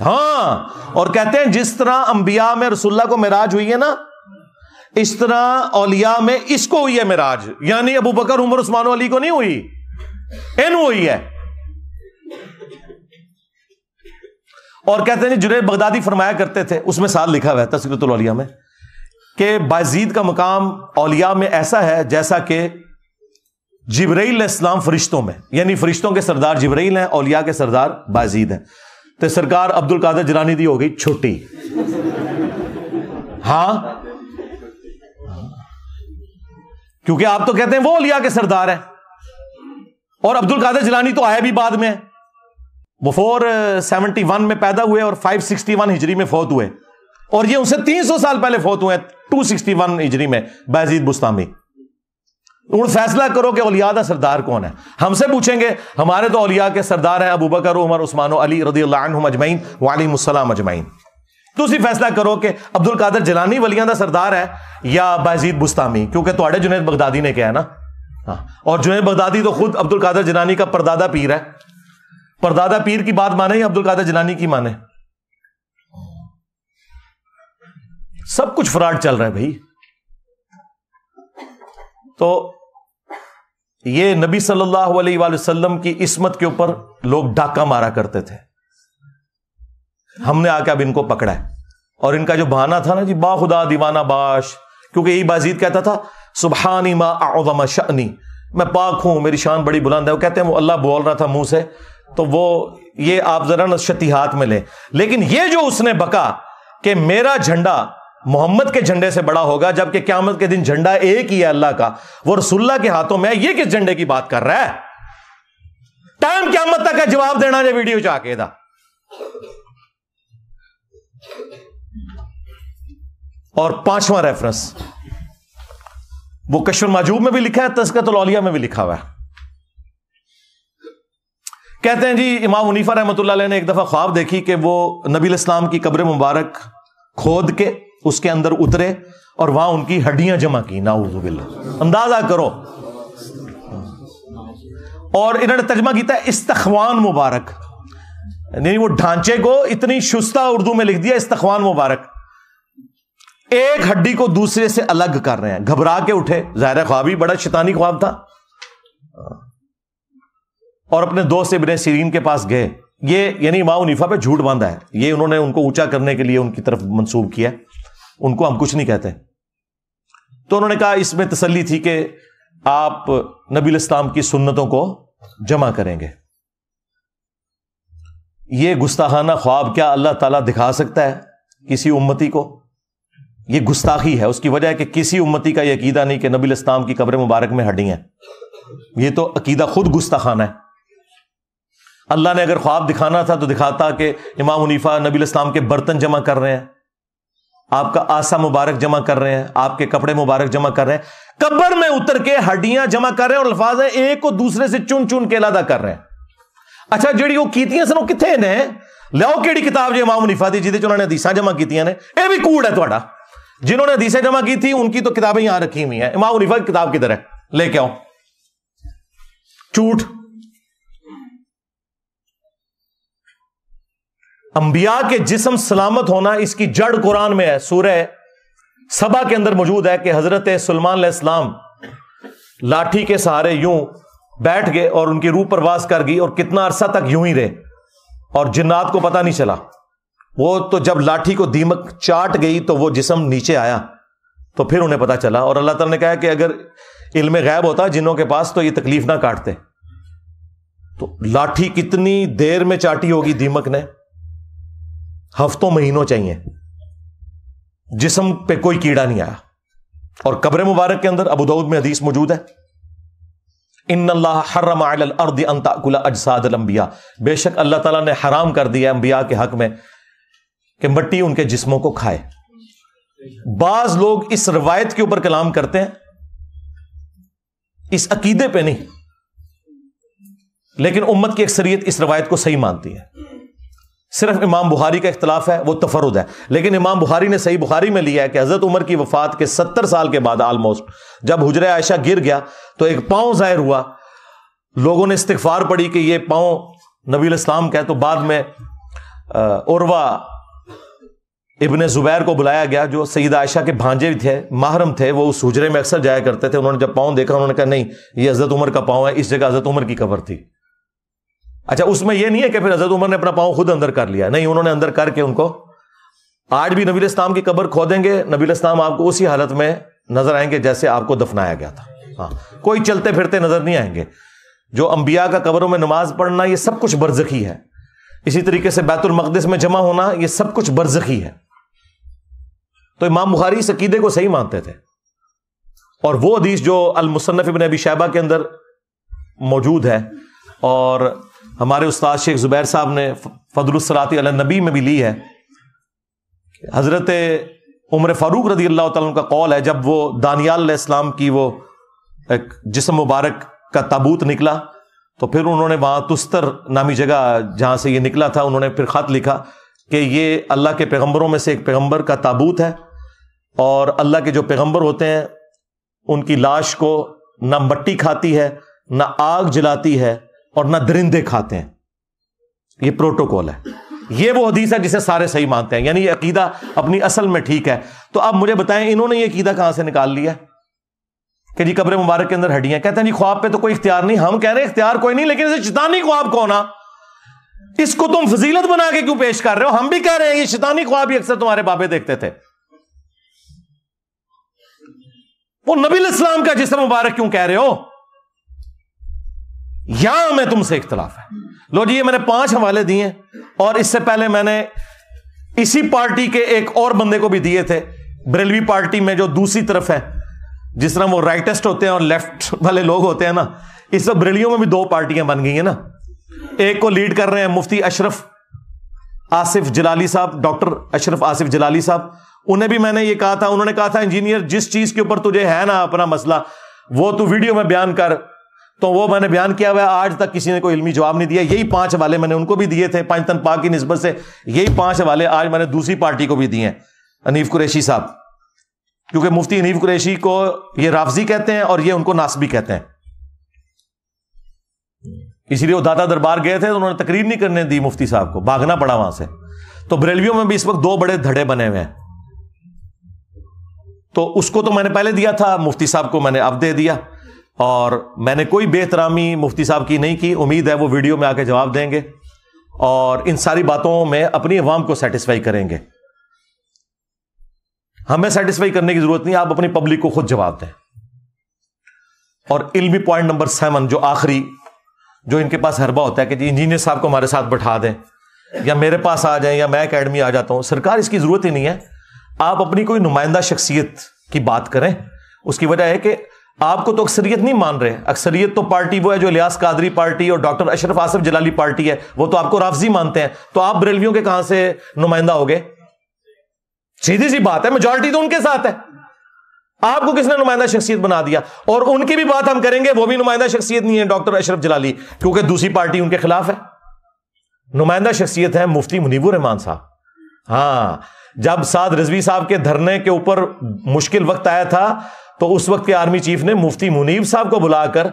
ہاں، اور کہتے ہیں جس طرح انبیاء میں رسول اللہ کو معراج ہوئی ہے نا، اس طرح اولیاء میں اس کو ہوئی ہے معراج. یعنی ابو بکر عمر عثمان و علی کو نہیں ہوئی، ان ہوئی ہے. اور کہتے ہیں جنید بغدادی فرمایا کرتے تھے، اس میں ساتھ لکھا ہوا ہے تذکرۃ الاولیاء میں، کہ بایزید کا مقام اولیاء میں ایسا ہے جیسا کہ جبرائیل علیہ السلام فرشتوں میں، یعنی فرشتوں کے سردار جبرائیل ہیں، اولیاء کے سردار بایزید ہیں. تو سرکار عبد القادر جیلانی دی ہو گئی چھوٹی. ہاں، کیونکہ آپ تو کہتے ہیں وہ اولیاء کے سردار ہیں، اور عبد القادر جیلانی تو آیا بھی بعد میں، وہ 471 میں پیدا ہوئے اور 561 ہجری میں فوت ہوئے، اور یہ ان سے 300 سال پہلے فوت ہوئے 261 ہجری میں بایزید بستامی. ان فیصلہ کرو کہ اولیاء دا سردار کون ہے. ہم سے پوچھیں گے ہمارے تو اولیاء کے سردار ہیں ابو بکر عمر عثمان و علی رضی اللہ عنہم اجمعین وعلیہم السلام اجمعین. تسی فیصلہ کرو کہ عبد القادر جیلانی ولیاں دا سردار ہے یا بایزید بستامی، کیونکہ تواڈے جنید بغدادی نے کیا ہے نا، ہاں، اور جنید بغدادی تو خود عبد القادر جیلانی کا پردادا پیر ہے. پردادا پیر کی بات مانے یا عبد القادر جیلانی کی مانے؟ سب کچھ فراڈ چل رہا ہے بھائی. تو یہ نبی صلی اللہ علیہ وآلہ وسلم کی عصمت کے اوپر لوگ ڈاکہ مارا کرتے تھے. ہم نے آ کے اب ان کو پکڑا ہے. اور ان کا جو بہانہ تھا نا جی، با خدا دیوانہ باش، کیونکہ یہی بازید کہتا تھا سبحانی ما اعظم شأنی، میں پاک ہوں، میری شان بڑی بلند ہے. وہ کہتے ہیں وہ اللہ بول رہا تھا منہ سے، تو وہ یہ آپ ذرا نشتی ہاتھ میں لیں. لیکن یہ جو اس نے بکا کہ میرا جھنڈا محمد کے جھنڈے سے بڑا ہوگا، جبکہ قیامت کے دن جھنڈا ایک ہی ہے اللہ کا، وہ رسول اللہ کے ہاتھوں میں ہے، یہ کس جھنڈے کی بات کر رہا ہے؟ ٹائم قیامت تک کا جواب دینا جو ویڈیو چاہ کے دا. اور 5واں ریفرنس وہ کشف المحجوب میں بھی لکھا ہے، تذکرۃ الاولیاء میں بھی لکھا ہوا ہے. کہتے ہیں جی امام حنیفہ رحمۃ اللہ علیہ نے ایک دفعہ خواب دیکھی کہ وہ نبی الاسلام کی قبر مبارک کھود کے اس کے اندر اترے اور وہاں ان کی ہڈیاں جمع کی. نعوذ باللہ، اندازہ کرو. اور انہوں نے ترجمہ کیتا ہے استخوان مبارک، یعنی وہ ڈھانچے کو اتنی شستہ اردو میں لکھ دیا استخوان مبارک. ایک ہڈی کو دوسرے سے الگ کر رہے ہیں. گھبرا کے اٹھے، ظاہر خواب ہی بڑا شیطانی خواب تھا، اور اپنے دوست ابن سیرین کے پاس گئے. یہ یعنی امام حنیفہ پہ جھوٹ باندھا ہے، یہ انہوں نے ان کو اونچا کرنے کے لیے ان کی طرف منسوب کیا. ان کو ہم کچھ نہیں کہتے. تو انہوں نے کہا اس میں تسلی تھی کہ آپ نبی الاسلام کی سنتوں کو جمع کریں گے. یہ گستاخانہ خواب کیا اللہ تعالیٰ دکھا سکتا ہے کسی امتی کو؟ یہ گستاخی ہے. اس کی وجہ ہے کہ کسی امتی کا یہ عقیدہ نہیں کہ نبی الاسلام کی قبر مبارک میں ہڈیاں ہیں. یہ تو عقیدہ خود گستاخانہ ہے. اللہ نے اگر خواب دکھانا تھا تو دکھاتا کہ امام حنیفہ نبی الاسلام کے برتن جمع کر رہے ہیں، آپ کا آسا مبارک جمع کر رہے ہیں، آپ کے کپڑے مبارک جمع کر رہے ہیں، قبر میں اتر کے ہڈیاں جمع کر رہے ہیں، اور الفاظ ہیں ایک کو دوسرے سے چن چن کے علیحدہ کر رہے ہیں. اچھا جڑی وہ کیتیاں سن وہ کتنے نے؟ لیاؤ کیڑی کتاب جو امام حنیفہ دی جہدے انہوں نے حدیثاں جمع کیتیاں نے؟ یہ بھی کوڑ ہے تہاڈا. جنہوں نے حدیثیں جمع کی تھی ان کی تو کتابیں یہاں رکھی ہوئی ہیں. امام حنیفہ کی کتاب کدھر ہے؟ لے کے آؤ. جھوٹ. انبیاء کے جسم سلامت ہونا اس کی جڑ قرآن میں ہے. سورہ سبا کے اندر موجود ہے کہ حضرت سلیمان علیہ السلام لاٹھی کے سہارے یوں بیٹھ گئے اور ان کی روح پرواز کر گئی، اور کتنا عرصہ تک یوں ہی رہے، اور جنات کو پتہ نہیں چلا. وہ تو جب لاٹھی کو دیمک چاٹ گئی تو وہ جسم نیچے آیا تو پھر انہیں پتہ چلا. اور اللہ تعالیٰ نے کہا کہ اگر علم غیب ہوتا جنوں کے پاس تو یہ تکلیف نہ کاٹتے. تو لاٹھی کتنی دیر میں چاٹی ہوگی دیمک نے؟ ہفتوں مہینوں چاہیے. جسم پہ کوئی کیڑا نہیں آیا. اور قبر مبارک کے اندر ابو داؤد میں حدیث موجود ہے، ان اللہ حرم علی الارض ان تاکل اجساد الانبیاء، بے شک اللہ تعالیٰ نے حرام کر دیا انبیاء کے حق میں کہ مٹی ان کے جسموں کو کھائے. بعض لوگ اس روایت کے اوپر کلام کرتے ہیں، اس عقیدے پہ نہیں، لیکن امت کی اکثریت اس روایت کو صحیح مانتی ہے. صرف امام بخاری کا اختلاف ہے، وہ تفرد ہے. لیکن امام بخاری نے صحیح بخاری میں لیا ہے کہ حضرت عمر کی وفات کے 70 سال کے بعد آلموسٹ جب حجرہ عائشہ گر گیا تو ایک پاؤں ظاہر ہوا. لوگوں نے استغفار پڑھی کہ یہ پاؤں نبی الاسلام کا ہے. تو بعد میں عروہ ابن زبیر کو بلایا گیا جو سیدہ عائشہ کے بھانجے بھی تھے، محرم تھے، وہ اس حجرے میں اکثر جایا کرتے تھے. انہوں نے جب پاؤں دیکھا انہوں نے کہا نہیں یہ حضرت عمر کا پاؤں ہے، اس جگہ حضرت عمر کی قبر تھی. اچھا اس میں یہ نہیں ہے کہ پھر حضرت عمر نے اپنا پاؤں خود اندر کر لیا، نہیں، انہوں نے اندر کر کے ان کو. آج بھی نبی الاسلام کی قبر کھودیں گے، نبی الاسلام آپ کو اسی حالت میں نظر آئیں گے جیسے آپ کو دفنایا گیا تھا. ہاں، کوئی چلتے پھرتے نظر نہیں آئیں گے. جو انبیاء کا قبروں میں نماز پڑھنا یہ سب کچھ برزخی ہے. اسی طریقے سے بیت المقدس میں جمع ہونا یہ سب کچھ برزخی ہے. تو امام بخاری اس عقیدے کو صحیح مانتے تھے. اور وہ حدیث جو المصنف ابن ابی شیبہ کے اندر موجود ہے اور ہمارے استاد شیخ زبیر صاحب نے فضل الصلاۃ علی النبی میں بھی لی ہے، حضرت عمر فاروق رضی اللہ تعالیٰ عنہ کا قول ہے جب وہ دانیال علیہ السلام کی وہ ایک جسم مبارک کا تابوت نکلا تو پھر انہوں نے وہاں تستر نامی جگہ جہاں سے یہ نکلا تھا انہوں نے پھر خط لکھا کہ یہ اللہ کے پیغمبروں میں سے ایک پیغمبر کا تابوت ہے، اور اللہ کے جو پیغمبر ہوتے ہیں ان کی لاش کو نہ مٹی کھاتی ہے، نہ آگ جلاتی ہے، اور نہ درندے کھاتے ہیں. یہ پروٹوکول ہے. یہ وہ حدیث ہے جسے سارے صحیح مانتے ہیں، یعنی یہ عقیدہ اپنی اصل میں ٹھیک ہے. تو اب مجھے بتائیں انہوں نے یہ عقیدہ کہاں سے نکال لیا کہ جی قبر مبارک کے اندر ہڈیاں؟ کہتے ہیں جی خواب پہ تو کوئی اختیار نہیں. ہم کہہ رہے ہیں اختیار کوئی نہیں، لیکن اسے شیطانی خواب کون آ، اس کو تم فضیلت بنا کے کیوں پیش کر رہے ہو؟ ہم بھی کہہ رہے ہیں یہ شیطانی خواب ہی اکثر تمہارے بابے دیکھتے تھے. وہ نبی الاسلام کا جسم مبارک کیوں کہہ رہے ہو؟ یہاں میں تم سے اختلاف ہے. لو جی یہ میں نے 5 حوالے دیے، اور اس سے پہلے میں نے اسی پارٹی کے ایک اور بندے کو بھی دیے تھے، بریلوی پارٹی میں جو دوسری طرف ہے، جس طرح وہ رائٹسٹ ہوتے ہیں اور لیفٹ والے لوگ ہوتے ہیں نا، اس وقت بریلیوں میں بھی 2 پارٹیاں بن گئی ہیں نا. ایک کو لیڈ کر رہے ہیں مفتی اشرف آصف جلالی صاحب، ڈاکٹر اشرف آصف جلالی صاحب. انہیں بھی میں نے یہ کہا تھا، انہوں نے کہا تھا انجینئر جس چیز کے اوپر تجھے ہے نا اپنا مسئلہ وہ تو ویڈیو میں بیان کر. تو وہ میں نے بیان کیا ہوا ہے، آج تک کسی نے کوئی علمی جواب نہیں دیا. یہی 5 حوالے میں نے ان کو بھی دیے تھے پنجتن پاک کی نسبت سے. یہی 5 حوالے آج میں نے دوسری پارٹی کو بھی دیے ہیں، حنیف قریشی صاحب، کیونکہ مفتی حنیف قریشی کو یہ رافضی کہتے ہیں اور یہ ان کو ناسبی کہتے ہیں. اسی لیے وہ داتا دربار گئے تھے تو انہوں نے تقریر نہیں کرنے دی مفتی صاحب کو، بھاگنا پڑا وہاں سے. تو بریلویوں میں بھی اس وقت 2 بڑے دھڑے بنے ہوئے ہیں. تو اس کو تو میں نے پہلے دیا تھا، مفتی صاحب کو میں نے اب دے دیا، اور میں نے کوئی بے احترامی مفتی صاحب کی نہیں کی. امید ہے وہ ویڈیو میں آ کے جواب دیں گے اور ان ساری باتوں میں اپنی عوام کو سیٹسفائی کریں گے. ہمیں سیٹسفائی کرنے کی ضرورت نہیں، آپ اپنی پبلک کو خود جواب دیں. اور علمی پوائنٹ نمبر 7 جو آخری، جو ان کے پاس حربہ ہوتا ہے کہ جی انجینئر صاحب کو ہمارے ساتھ بٹھا دیں یا میرے پاس آ جائیں یا میں اکیڈمی آ جاتا ہوں. سرکار اس کی ضرورت ہی نہیں ہے. آپ اپنی کوئی نمائندہ شخصیت کی بات کریں. اس کی وجہ ہے کہ آپ کو تو اکثریت نہیں مان رہے. اکثریت تو پارٹی وہ ہے جو الیاس قادری پارٹی اور ڈاکٹر اشرف آصف جلالی پارٹی ہے، وہ تو آپ کو رافضی مانتے ہیں. تو آپ بریلویوں کے کہاں سے نمائندہ ہوگے؟ سیدھی سی بات ہے، میجورٹی تو ان کے ساتھ ہے. آپ کو کس نے نمائندہ شخصیت بنا دیا؟ اور ان کی بھی بات ہم کریں گے، وہ بھی نمائندہ شخصیت نہیں ہے ڈاکٹر اشرف جلالی، کیونکہ دوسری پارٹی ان کے خلاف ہے. نمائندہ شخصیت ہے مفتی منیب الرحمان صاحب. ہاں، جب سعد رضوی صاحب کے دھرنے کے اوپر مشکل وقت آیا تھا تو اس وقت کے آرمی چیف نے مفتی منیب صاحب کو بلا کر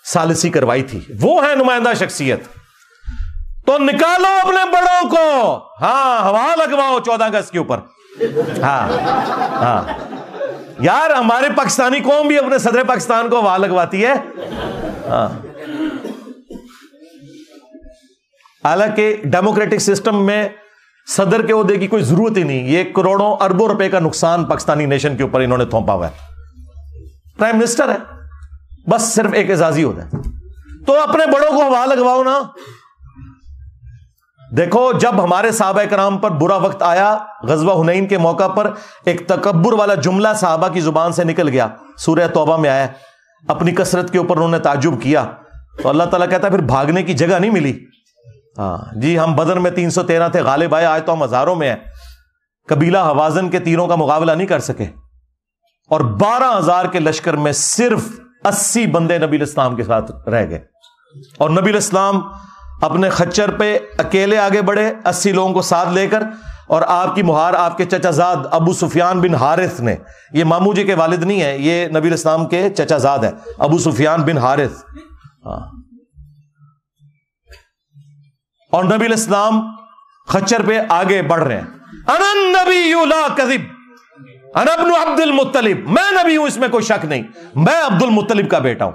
ثالثی کروائی تھی. وہ ہے نمائندہ شخصیت. تو نکالو اپنے بڑوں کو، ہاں ہوا لگواؤ 14 اگست کے اوپر. ہاں یار، ہمارے پاکستانی قوم بھی اپنے صدر پاکستان کو ہوا لگواتی ہے. ہاں، حالانکہ ڈیموکریٹک سسٹم میں صدر کے عہدے کی کوئی ضرورت ہی نہیں. یہ کروڑوں اربوں روپے کا نقصان پاکستانی نیشن کے اوپر انہوں نے تھوپا ہوا ہے. پرائم منسٹر ہے، بس صرف ایک اعزازی ہوتا ہے. تو اپنے بڑوں کو ہوا لگواؤ نا. دیکھو جب ہمارے صحابہ کرام پر برا وقت آیا، غزوہ حنین کے موقع پر ایک تکبر والا جملہ صحابہ کی زبان سے نکل گیا، سورہ توبہ میں آیا. اپنی کثرت کے اوپر انہوں نے تعجب کیا تو اللہ تعالیٰ کہتا ہے پھر بھاگنے کی جگہ نہیں ملی. ہاں جی، ہم بدر میں 313 تھے، غالب آئے، آج تو ہم ہزاروں میں ہیں. قبیلہ حوازن کے تیروں کا مقابلہ نہیں کر سکے، اور 12,000 کے لشکر میں صرف 80 بندے نبی الاسلام کے ساتھ رہ گئے. اور نبی الاسلام اپنے خچر پہ اکیلے آگے بڑھے 80 لوگوں کو ساتھ لے کر. اور آپ کی مہار آپ کے چچا زاد ابو سفیان بن حارث نے، یہ مامو جی کے والد نہیں ہے، یہ نبی الاسلام کے چچا زاد ہے، ابو سفیان بن حارث. اور نبی الاسلام خچر پہ آگے بڑھ رہے ہیں. انا النبی لا کذب، انا ابن عبد المطلب، میں نبی ہوں، اس میں کوئی شک نہیں، میں عبد المطلب کا بیٹا ہوں،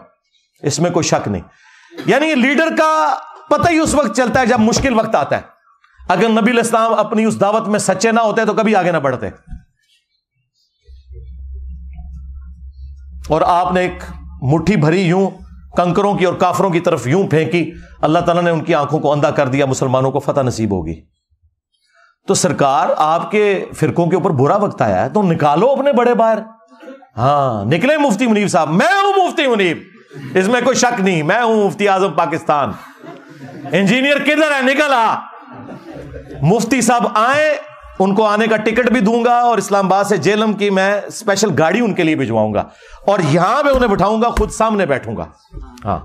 اس میں کوئی شک نہیں. یعنی لیڈر کا پتہ ہی اس وقت چلتا ہے جب مشکل وقت آتا ہے. اگر نبی الاسلام اپنی اس دعوت میں سچے نہ ہوتے تو کبھی آگے نہ بڑھتے. اور آپ نے ایک مٹھی بھری یوں کنکروں کی اور کافروں کی طرف یوں پھینکی، اللہ تعالیٰ نے ان کی آنکھوں کو اندھا کر دیا، مسلمانوں کو فتح نصیب ہوگی. تو سرکار آپ کے فرقوں کے اوپر برا وقت آیا ہے تو نکالو اپنے بڑے باہر. ہاں نکلے مفتی منیب صاحب، میں ہوں مفتی منیب، اس میں کوئی شک نہیں، میں ہوں مفتی اعظم پاکستان. انجینئر کدھر ہے؟ نکل آ. مفتی صاحب آئے، ان کو آنے کا ٹکٹ بھی دوں گا اور اسلام آباد سے جیلم کی میں اسپیشل گاڑی ان کے لیے بھجواؤں گا اور یہاں میں انہیں بٹھاؤں گا، خود سامنے بیٹھوں گا. ہاں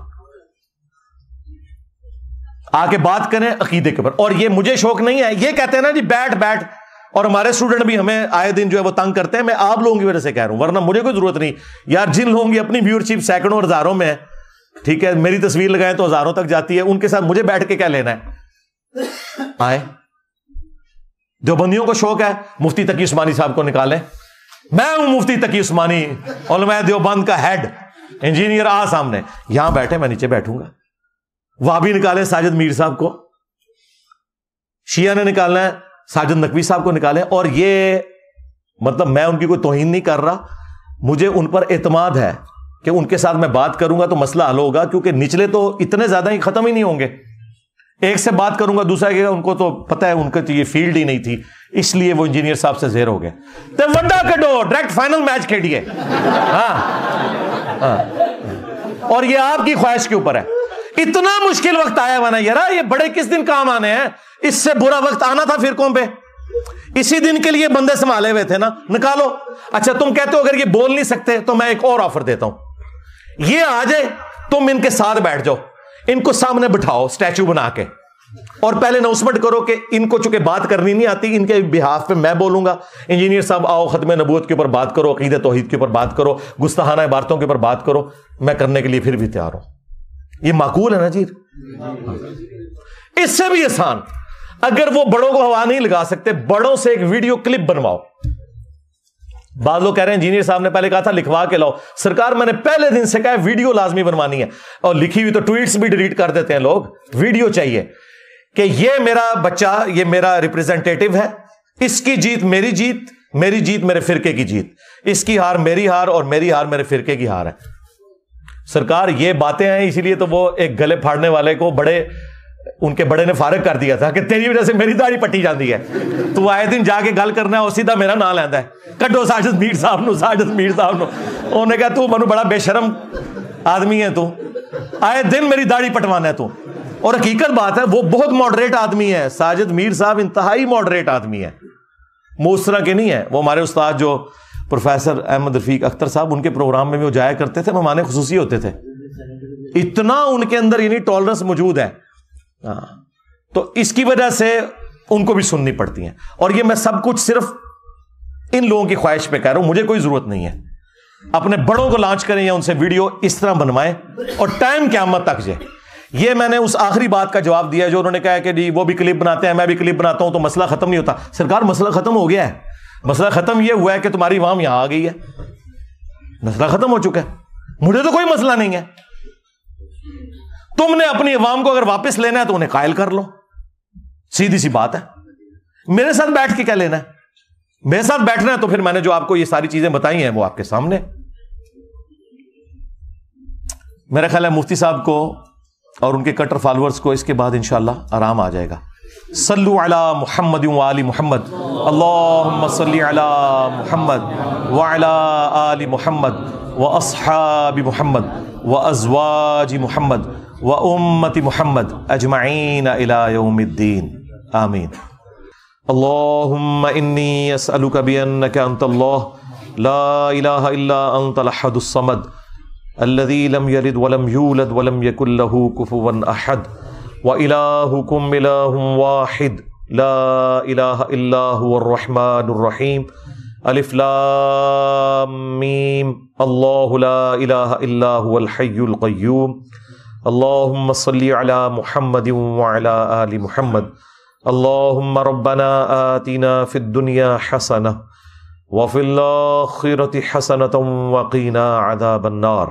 آ کے بات کریں عقیدے کے اوپر. اور یہ مجھے شوق نہیں ہے, یہ کہتے ہیں نا جی بیٹھ, اور ہمارے اسٹوڈنٹ بھی ہمیں آئے دن جو ہے وہ تنگ کرتے ہیں. میں آپ لوگوں کی وجہ سے کہہ رہا ہوں, ورنہ مجھے کوئی ضرورت نہیں یار. جن لوگوں کی اپنی ویورشپ سینکڑوں اور ہزاروں میں ہے, ٹھیک ہے, میری تصویر لگائیں تو ہزاروں تک جاتی ہے, ان کے ساتھ مجھے بیٹھ کے کیا لینا ہے. آئے دیوبندیوں کو شوق ہے مفتی تقی عثمانی صاحب کو نکالیں. میں ہوں مفتی تقی عثمانی, علماء دیوبند کا ہیڈ انجینئر, آ سامنے, یہاں بیٹھے, میں نیچے بیٹھوں گا. وہابی نکالیں ساجد میر صاحب کو, شیعہ نے نکالنا ہے ساجد نقوی صاحب کو نکالیں. اور یہ مطلب میں ان کی کوئی توہین نہیں کر رہا, مجھے ان پر اعتماد ہے کہ ان کے ساتھ میں بات کروں گا تو مسئلہ حل ہوگا, کیونکہ نچلے تو اتنے زیادہ ہی ختم ہی نہیں ہوں گے. ایک سے بات کروں گا دوسرا کہ ان کو تو پتہ ہے ان کی تو یہ فیلڈ ہی نہیں تھی, اس لیے وہ انجینئر صاحب سے زیر ہو گئے. تو وڈا کڈو, ڈائریکٹ فائنل میچ کھیلیے. ہاں, اور یہ آپ کی خواہش کے اوپر ہے. اتنا مشکل وقت آیا ہوا نا یار, یہ بڑے کس دن کام آنے ہیں, اس سے برا وقت آنا تھا فرقوں پہ. اسی دن کے لیے بندے سنبھالے ہوئے تھے نا, نکالو. اچھا تم کہتے ہو اگر یہ بول نہیں سکتے تو میں ایک اور آفر دیتا ہوں, یہ آ جائے, تم ان کے ساتھ بیٹھ جاؤ, ان کو سامنے بٹھاؤ اسٹیچو بنا کے, اور پہلے اناؤنسمنٹ کرو کہ ان کو چونکہ بات کرنی نہیں آتی, ان کے بہاف پہ میں بولوں گا. انجینئر صاحب آؤ, ختم نبوت کے اوپر بات کرو, عقیدہ توحید کے اوپر بات کرو, گستاخانہ عبارتوں کے اوپر بات کرو, میں کرنے کے لیے پھر بھی تیار ہوں. یہ معقول ہے نا جی؟ اس سے بھی آسان, اگر وہ بڑوں کو ہوا نہیں لگا سکتے, بڑوں سے ایک ویڈیو کلپ بنواؤ. بعض لوگ کہہ رہے ہیں انجینئر صاحب نے پہلے کہا تھا لکھوا کے لاؤ. سرکار میں نے پہلے دن سے کہا ویڈیو لازمی بنوانی ہے, اور لکھی ہوئی تو ٹویٹس بھی ڈیلیٹ کر دیتے ہیں لوگ. ویڈیو چاہیے کہ یہ میرا بچہ, یہ میرا ریپرزینٹیٹو ہے, اس کی جیت میری جیت, میری جیت میرے فرقے کی جیت, اس کی ہار میری ہار, اور میری ہار میرے فرقے کی ہار ہے. سرکار یہ باتیں ہیں, اسی لیے تو وہ ایک گلے پھاڑنے والے کو ان کے بڑے نے فارغ کر دیا تھا کہ تیری وجہ سے میری داڑھی پٹی جاتی ہے, تو آئے دن جا کے گل کرنا ہے اور سیدھا میرا نام لینا ہے, کڈو ساجد میر صاحب نو, ساجد میر صاحب نو. انہوں نے کہا تو منو بڑا بے شرم آدمی ہے, تو آئے دن میری داڑھی پٹوانا ہے تو. اور حقیقت بات ہے وہ بہت ماڈریٹ آدمی ہے, ساجد میر صاحب انتہائی ماڈریٹ آدمی ہے, وہ اس طرح کے نہیں ہے. وہ ہمارے استاد جو پروفیسر احمد رفیق اختر صاحب, ان کے پروگرام میں بھی وہ جایا کرتے تھے, مہمان خصوصی ہوتے تھے. اتنا ان کے اندر یعنی ٹالرنس موجود ہے. تو اس کی وجہ سے ان کو بھی سننی پڑتی ہیں. اور یہ میں سب کچھ صرف ان لوگوں کی خواہش پہ کہہ رہا ہوں, مجھے کوئی ضرورت نہیں ہے. اپنے بڑوں کو لانچ کریں یا ان سے ویڈیو اس طرح بنوائیں, اور ٹائم قیامت تک جائے. یہ میں نے اس آخری بات کا جواب دیا جو انہوں نے کہا کہ جی وہ بھی کلپ بناتے ہیں, میں بھی کلپ بناتا ہوں, تو مسئلہ ختم نہیں ہوتا. سرکار مسئلہ ختم ہو گیا ہے. مسئلہ ختم یہ ہوا ہے کہ تمہاری عوام یہاں آ گئی ہے, مسئلہ ختم ہو چکا ہے. مجھے تو کوئی مسئلہ نہیں ہے. تم نے اپنی عوام کو اگر واپس لینا ہے تو انہیں قائل کر لو, سیدھی سی بات ہے. میرے ساتھ بیٹھ کے کیا لینا ہے؟ میرے ساتھ بیٹھنا ہے تو پھر میں نے جو آپ کو یہ ساری چیزیں بتائی ہیں وہ آپ کے سامنے. میرا خیال ہے مفتی صاحب کو اور ان کے کٹر فالوورز کو اس کے بعد انشاءاللہ آرام آ جائے گا. صلو علی محمد و آل محمد, اللہم صلی علی محمد وعلی آل محمد و اصحاب محمد و ازواج محمد و امت محمد اجمعین الی یوم الدین, آمین. اللہم انی اسألک بانک انت اللہ لا الہ الا انت الاحد الصمد الذي لم يلد ولم يولد ولم يكن له كفوا احد وإلهكم إله واحد لا إله إلا هو الرحمن الرحيم ألف لام ميم الله لا إله إلا هو الحي القيوم اللهم صل على محمد وعلى آل محمد اللهم ربنا آتنا في الدنيا حسنة وفي الآخرة حسنة وقنا عذاب النار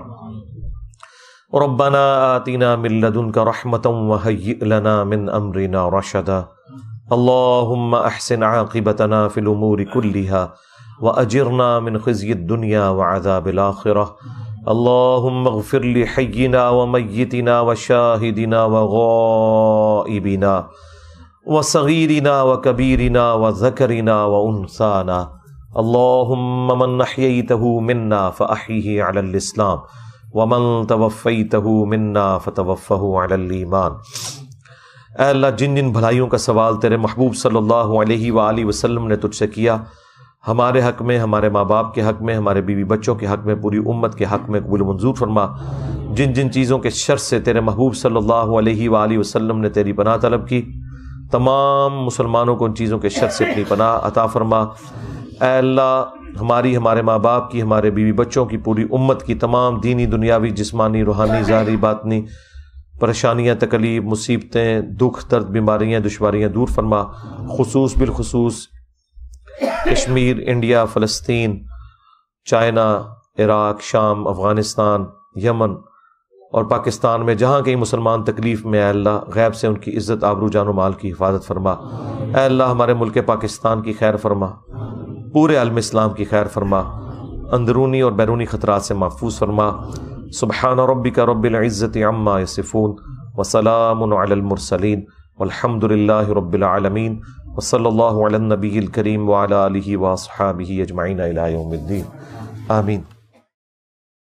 ربنا آتنا من لدنك رحمة وهيئ لنا من أمرنا رشدا اللهم أحسن عاقبتنا في الأمور كلها وأجرنا من خزي الدنيا وعذاب الآخرة اللهم اغفر لحينا وميتنا وشاهدنا وغائبنا وصغيرنا وكبيرنا وذكرنا وأنثانا اللهم من أحييته منا فأحيه على الإسلام ومن توفیتہ منا فتوفہ علی الایمان. اے اللہ جن جن بھلائیوں کا سوال تیرے محبوب صلی اللہ علیہ وآلہ وسلم نے تجھ سے کیا, ہمارے حق میں، ہمارے ماں باپ کے حق میں، ہمارے بیوی بچوں کے حق میں، پوری امت کے حق میں قبول منظور فرما۔ جن جن چیزوں کے شر سے تیرے محبوب صلی اللہ علیہ وآلہ وسلم نے تیری پناہ طلب کی، تمام مسلمانوں کو ان چیزوں کے شر سے اپنی پناہ عطا فرما۔ اے اللہ، ہماری، ہمارے ماں باپ کی، ہمارے بیوی بچوں کی، پوری امت کی تمام دینی، دنیاوی، جسمانی، روحانی، ظاہری، باطنی پریشانیاں، تکلیف، مصیبتیں، دکھ، درد، بیماریاں، دشواریاں دور فرما۔ خصوص بالخصوص کشمیر، انڈیا، فلسطین، چائنا، عراق، شام، افغانستان، یمن اور پاکستان میں جہاں کہیں مسلمان تکلیف میں، اے اللہ غیب سے ان کی عزت، آبرو، جان و مال کی حفاظت فرما۔ اے اللہ ہمارے ملک پاکستان کی خیر فرما، پورے عالم اسلام کی خیر فرما، اندرونی اور بیرونی خطرات سے محفوظ فرما۔ سبحان ربک رب العزت عما یصفون وسلام علی المرسلین والحمد للہ رب العالمین وصلی اللہ علی النبی الکریم وعلی آلہ واصحابہ اجمعین الی یوم الدین، آمین۔